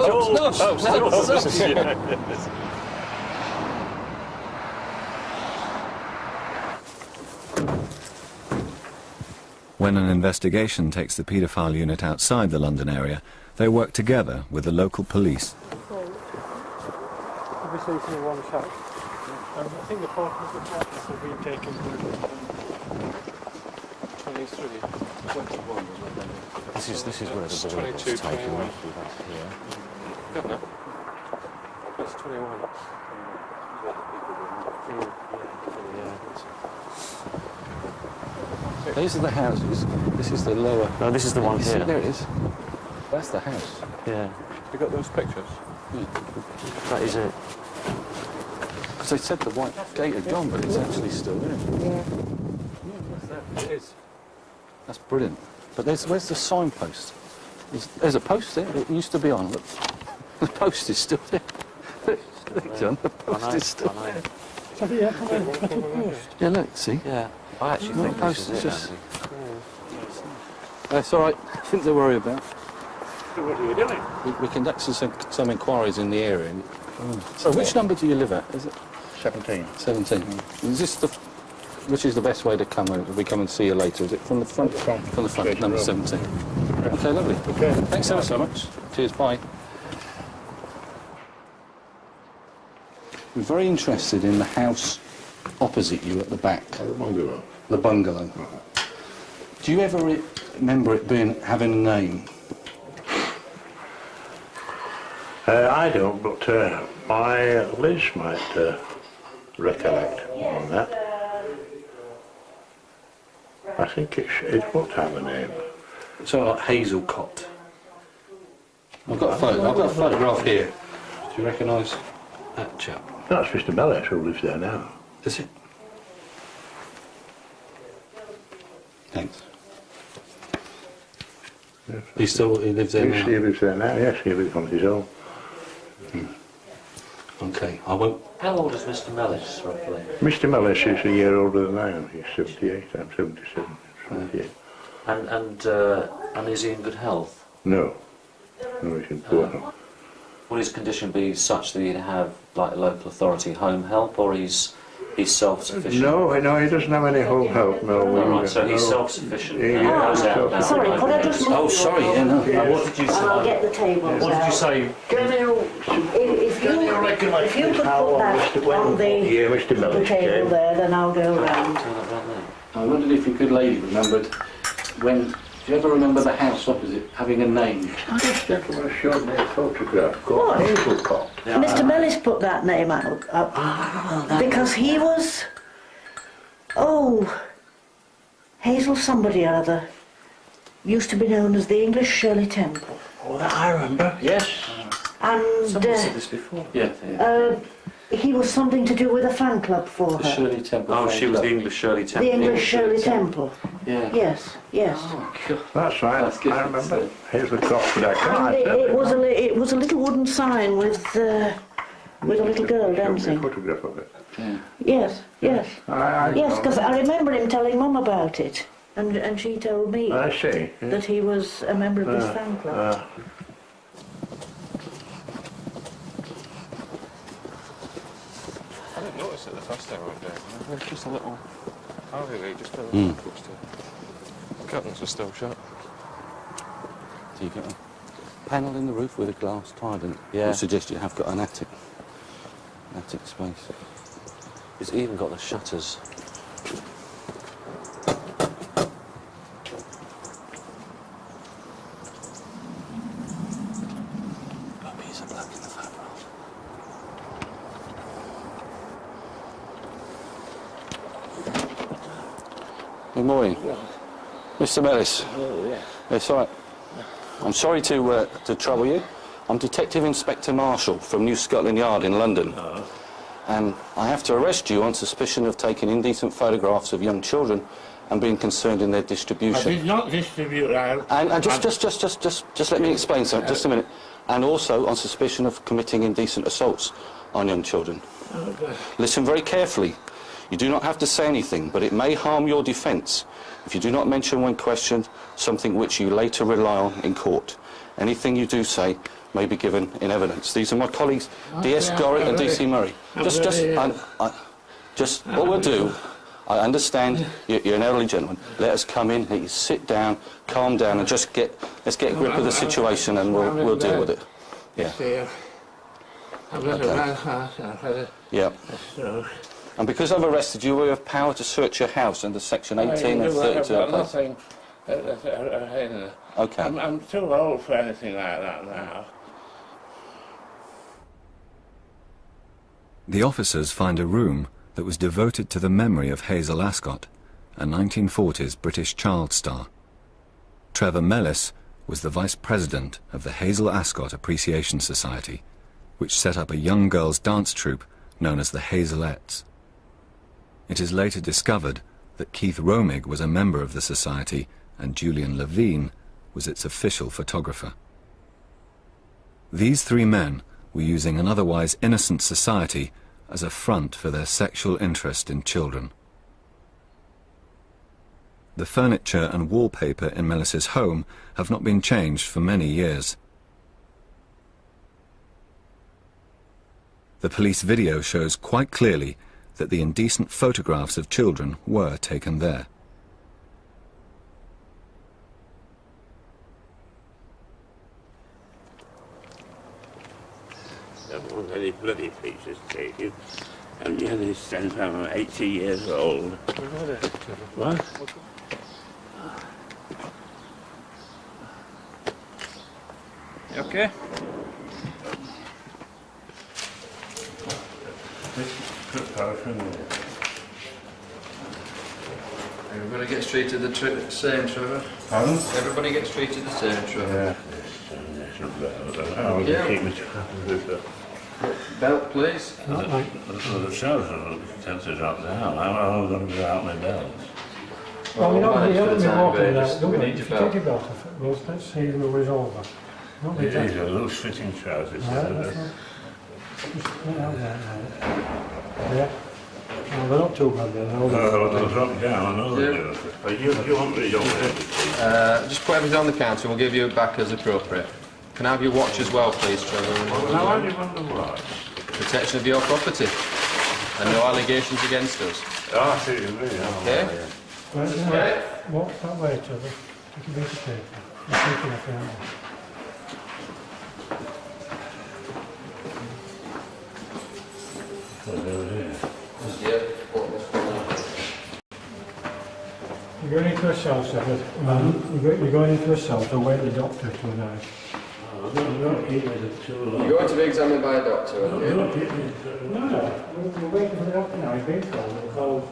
When an investigation takes the paedophile unit outside the London area, they work together with the local police. Obviously, it's in one shot. I think the photos of the partners have been taken. 23. 21 was what they did. This is where the boy was taken. That's here. Governor. That's 21. These are the houses. This is the lower... No, this is the one here. There it is. That's the house. Yeah. You got those pictures? Yeah. That is it. Because they said the white gate had gone, but it's actually still there. Yeah. What's that? It is. That's brilliant. But where's the signpost? There's a post there. It used to be on. Look. The post is still there. Look, John, the post is still there. Yeah, look, see? Yeah. I actually think this is it, Andy. That's all right. Nothing to worry about. So what are you doing? We conducted some inquiries in the area. So which number do you live at? Is it 17. 17. Is this which is the best way to come over? We come and see you later. Is it from the front? From the front, number 17. Okay, lovely. Okay. Thanks ever so much. Cheers, bye. We're very interested in the house opposite you at the back. The bungalow. The bungalow. Do you ever remember it having a name? I don't, but my Liz might recollect on that. I think it won't have a name. So like Hazelcott. I've got a photograph here. Do you recognise that chap? That's Mr. Mellis who lives there now. Is it? Thanks. Yes, he lives there now? He lives there now, yes, he lives on his own. Okay, I won't... How old is Mr. Mellis, roughly? Mr. Mellis is a year older than I am. He's 78, I'm 77. 78. And is he in good health? No. No, he's in poor health. Will his condition be such that he'd have, like, local authority home help, or he's self-sufficient? No, he doesn't have any home help, no. All right, so he's self-sufficient. Sorry, could I just... Oh, sorry, yeah, no. What did you say? And I'll get the tables What did you say? If you could put that on the table there, then I'll go around. I wondered if you could, lady, remembered when... Do you ever remember the house opposite having a name? This gentleman showed me a photograph called Hazelcott. Mr. Mellis put that name out because he was... Oh, Hazel somebody or other. Used to be known as the English Shirley Temple. Oh, that I remember, yes. And Someone said this before. Yeah. he was something to do with a fan club for her. The Shirley Temple. Oh, she was the English Shirley Temple. The English Shirley Temple. Yeah. Yes, yes. Oh, God. That's right, That's good. I remember. Hazelcott, but I can't. It was a little wooden sign with a little girl dancing. A photograph of it. Yeah. Yes, yes. Yes, because I remember him telling Mum about it, and she told me I see. that he was a member of this fan club. I didn't notice it the first time I went down. There's just a little alleyway just where the goes to. The curtains are still shut. So you got a panel in the roof with a glass tile in it. Yeah. I suggest you have got an attic space. It's even got the shutters. He's a bloke in the photograph. Good morning. Mr. Mellis. Oh, yeah. It's all right. I'm sorry to trouble you. I'm Detective Inspector Marshall from New Scotland Yard in London. and I have to arrest you on suspicion of taking indecent photographs of young children and being concerned in their distribution. I did not distribute that. And just let me explain something, just a minute. And also on suspicion of committing indecent assaults on young children. Okay. Listen very carefully. You do not have to say anything, but it may harm your defence if you do not mention when questioned something which you later rely on in court. Anything you do say may be given in evidence. These are my colleagues, DS Dorrit and DC Murray. Just what we'll do, I understand you're an elderly gentleman. Let us come in, let you sit down, calm down, and let's get a grip of the situation, and we'll deal with it. Yeah. Okay. Yeah. And because I've arrested you, we have power to search your house under Section 18 and 32. Okay. I'm too old for anything like that now. The officers find a room that was devoted to the memory of Hazel Ascot, a 1940s British child star. Trevor Mellis was the vice president of the Hazel Ascot Appreciation Society, which set up a young girls' dance troupe known as the Hazelettes. It is later discovered that Keith Romig was a member of the society and Julian Levine was its official photographer. These three men were using an otherwise innocent society as a front for their sexual interest in children. The furniture and wallpaper in Mellis's home have not been changed for many years. The police video shows quite clearly that the indecent photographs of children were taken there. Don't want any bloody pictures taken. And you had this since I'm 80 years old. What? You okay? Everybody gets treated the same, Trevor. Pardon? Everybody gets treated the same, Trevor. Belt, please. The shelves tend to drop down. I'm going to go out my belt. Well, we don't need to be walking that, do we we? need your Take belt. your belt off it, Rose. Let's see who is over. Not These with that. are loose fitting trousers. Yeah. No, they're not too bad then. They'll drop down, I know they do. But you want me, don't you? Just put everything on the counter and we'll give you it back as appropriate. Can I have your watch as well, please, Trevor? Now, why do you want the watch? Protection of your property. And no allegations against us. Oh, I see what you mean. Okay? Right, walk that way, Trevor. Take a bit of paper. You're taking it down. You're going into a cell, Trevor. You're going into a cell to wait the doctor to arrive. You're going to be examined by a doctor, okay? No, we're waiting for the doctor now. He's been told.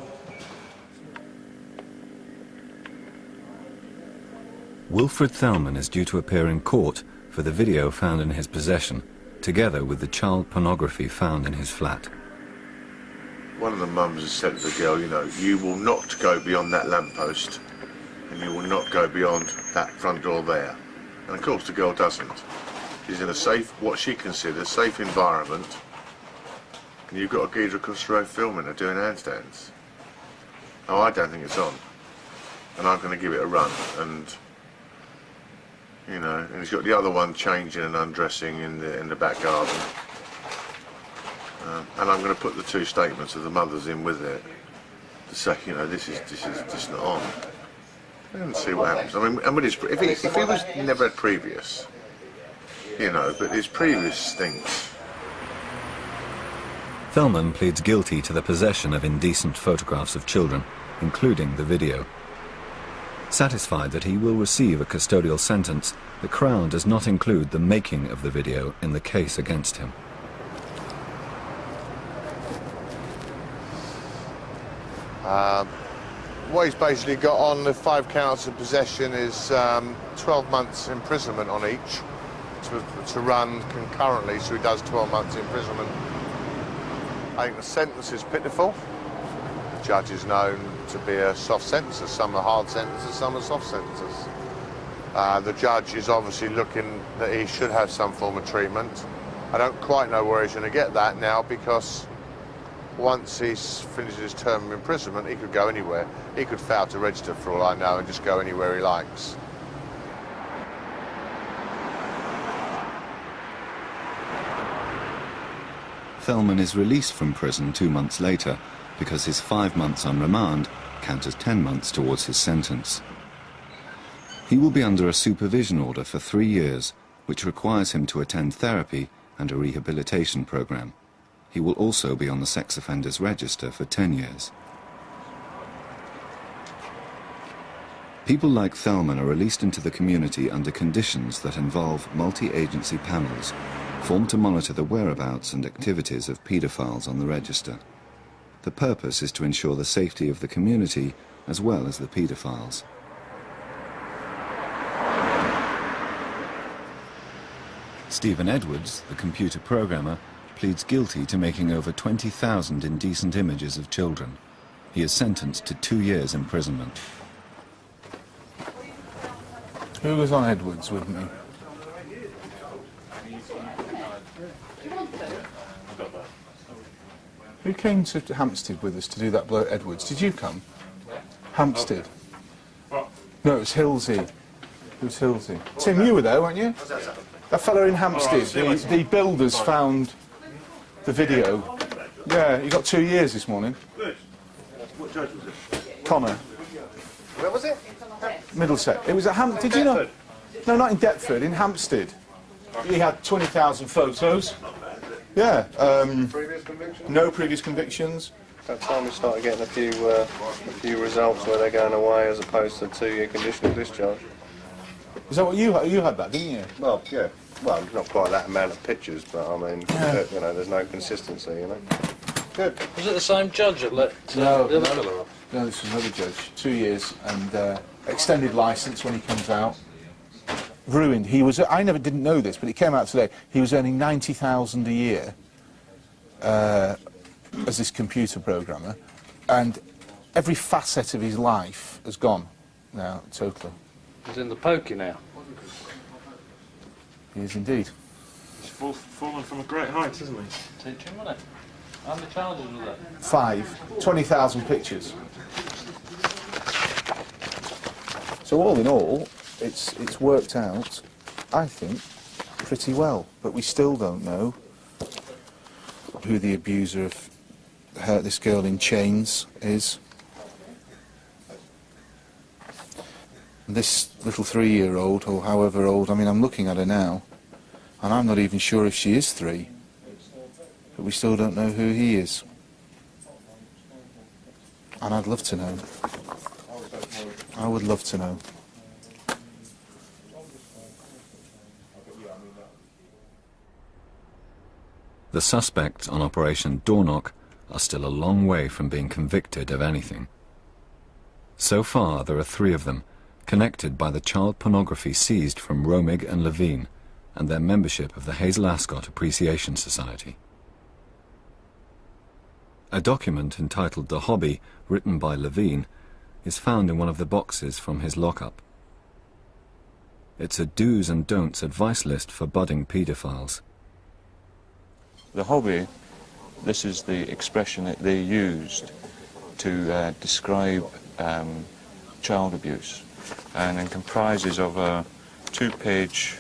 Wilfred Thelman is due to appear in court for the video found in his possession, together with the child pornography found in his flat. One of the mums has said to the girl, you know, you will not go beyond that lamppost and you will not go beyond that front door there. And of course the girl doesn't. She's in a safe, what she considers, safe environment, and you've got a geezer across the road filming her doing handstands. Oh, I don't think it's on. And I'm going to give it a run, and you know, and he's got the other one changing and undressing in the back garden. And I'm going to put the two statements of the mothers in with it to say, you know, this is just not on. And see what happens. I mean, and with his, if he was never had previous, you know, but his previous stinks. Thelman pleads guilty to the possession of indecent photographs of children, including the video. Satisfied that he will receive a custodial sentence, the Crown does not include the making of the video in the case against him. What he's basically got on the 5 counts of possession is 12 months imprisonment on each to run concurrently, so he does 12 months imprisonment. I think the sentence is pitiful. The judge is known to be a soft sentencer. Some are hard sentences, some are soft sentences. The judge is obviously looking that he should have some form of treatment. I don't quite know where he's going to get that now, because once he's finished his term of imprisonment, he could go anywhere. He could fail to register, for all I know, and just go anywhere he likes. Thelman is released from prison 2 months later because his 5 months on remand count as 10 months towards his sentence. He will be under a supervision order for 3 years, which requires him to attend therapy and a rehabilitation program. He will also be on the sex offenders register for 10 years. People like Thelman are released into the community under conditions that involve multi-agency panels formed to monitor the whereabouts and activities of paedophiles on the register. The purpose is to ensure the safety of the community as well as the paedophiles. Stephen Edwards, the computer programmer, pleads guilty to making over 20,000 indecent images of children. He is sentenced to 2 years imprisonment. Who was on Edwards with me? Who came to Hampstead with us to do that blow at Edwards? Did you come? Hampstead? No, it was Hilsey. It was Hilsey. Tim, you were there, weren't you? That fellow in Hampstead, the builders found the video. Yeah, he got 2 years this morning. What judge was it? Connor. Where was it? Middlesex. It was at Hampstead. Did you know? No, not in Deptford, in Hampstead. He had 20,000 photos. Yeah. Previous convictions? No previous convictions. That time we started getting a few results where they're going away as opposed to 2-year conditional discharge. Is that what you had that, didn't you? Well, yeah. Well, not quite that amount of pictures, but I mean, you know, there's no consistency, you know. Good. Was it the same judge that let the other fellow off? No, this was another judge. 2 years and extended licence when he comes out. Ruined. He was. I didn't know this, but it came out today. He was earning 90,000 a year as this computer programmer, and every facet of his life has gone now totally. He's in the pokey now. He is indeed. He's fallen from a great height, isn't he? Teaching, wasn't it? How many charges was that? 5, 20,000 pictures. So all in all, it's worked out, I think, pretty well. But we still don't know who the abuser of this girl in chains is. This little 3-year-old, or however old, I mean, I'm looking at her now, and I'm not even sure if she is 3. But we still don't know who he is. And I'd love to know. I would love to know. The suspects on Operation Doorknock are still a long way from being convicted of anything. So far, there are 3 of them, connected by the child pornography seized from Romig and Levine and their membership of the Hazel Ascot Appreciation Society. A document entitled The Hobby, written by Levine, is found in one of the boxes from his lockup. It's a do's and don'ts advice list for budding paedophiles. The hobby, this is the expression that they used to describe child abuse, and it comprises of a 2-page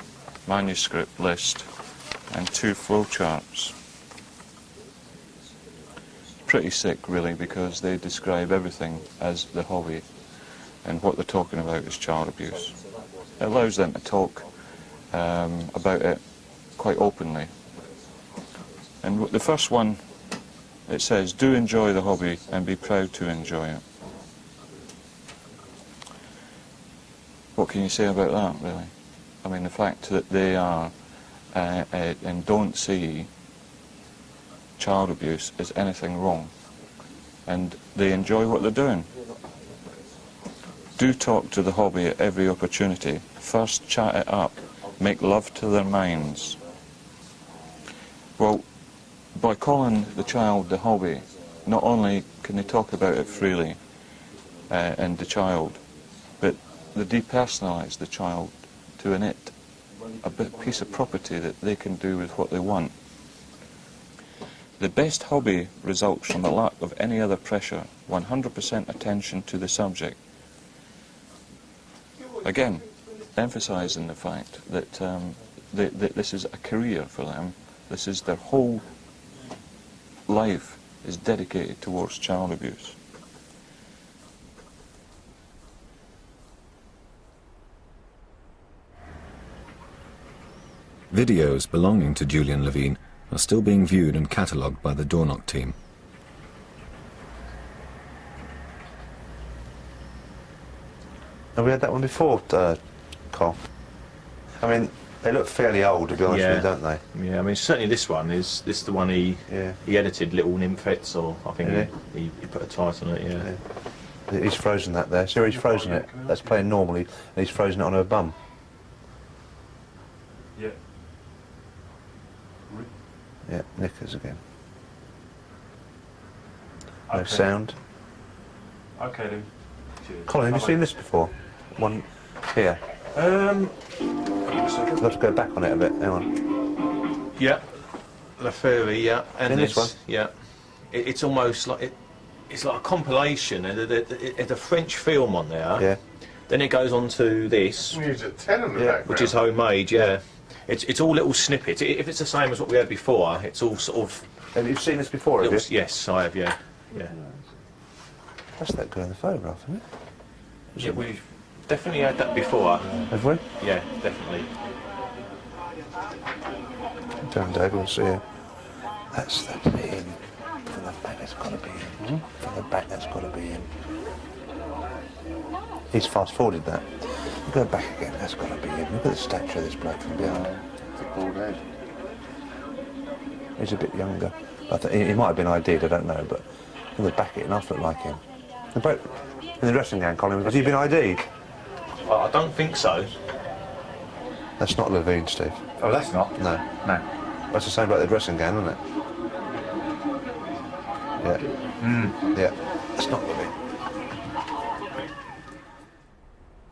manuscript list and 2 flowcharts. Pretty sick, really, because they describe everything as the hobby, and what they're talking about is child abuse. It allows them to talk about it quite openly. And the first one, it says, do enjoy the hobby and be proud to enjoy it. What can you say about that, really? I mean, the fact that they are and don't see child abuse as anything wrong, and they enjoy what they're doing. Do talk to the hobby at every opportunity. First chat it up, make love to their minds. Well, by calling the child the hobby, not only can they talk about it freely and the child, but they depersonalise the child to an it, a piece of property that they can do with what they want. The best hobby results from the lack of any other pressure, 100% attention to the subject. Again, emphasising the fact that this is a career for them. This is their whole life is dedicated towards child abuse. Videos belonging to Julian Levine are still being viewed and catalogued by the door knock team. Have we had that one before, Carl? I mean, they look fairly old, to be honest with you, don't they? Yeah, I mean, certainly this is the one he edited, Little Nymphets, or I think he put a title on it, yeah. He's frozen that there. See, he's frozen it. That's playing normally, and he's frozen it on her bum. Yeah. Yeah, knickers again. No sound. Okay then. Cheers. Colin, have you seen this before? One here. Let's go back on it a bit. Hang on. Yeah, La Fury, yeah, and this one. yeah, it's almost like it's like a compilation, and there's a French film on there. Yeah. Then it goes on to this, Music 10 in the background. which is homemade. Yeah. It's all little snippets. If it's the same as what we had before, it's all sort of. Have you seen this before? Have you? Yes, I have. Yeah. Yeah. That's that girl in the photograph, isn't it? Yeah, we've definitely had that before. Have we? Yeah, definitely. Down, Dave, we'll see it. That's in. From the back, that's got to be in. From the back, that's got to be in. He's fast-forwarded that. Go back again, that's got to be in. Look at the stature of this bloke from behind. It's a bald head. He's a bit younger. I think he might have been ID'd, I don't know, but in the back it enough looked like him. The bloke in the dressing gown, Colin, has he been ID'd? I don't think so. That's not Levine, Steve. Oh, that's not? No. No. That's the same like the dressing gown, isn't it? Yeah. Yeah. That's not Levine.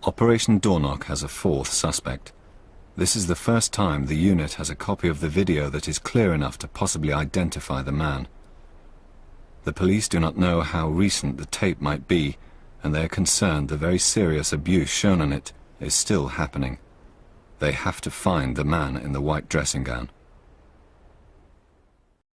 Operation Door Knock has a fourth suspect. This is the first time the unit has a copy of the video that is clear enough to possibly identify the man. The police do not know how recent the tape might be, and they are concerned the very serious abuse shown on it is still happening. They have to find the man in the white dressing gown.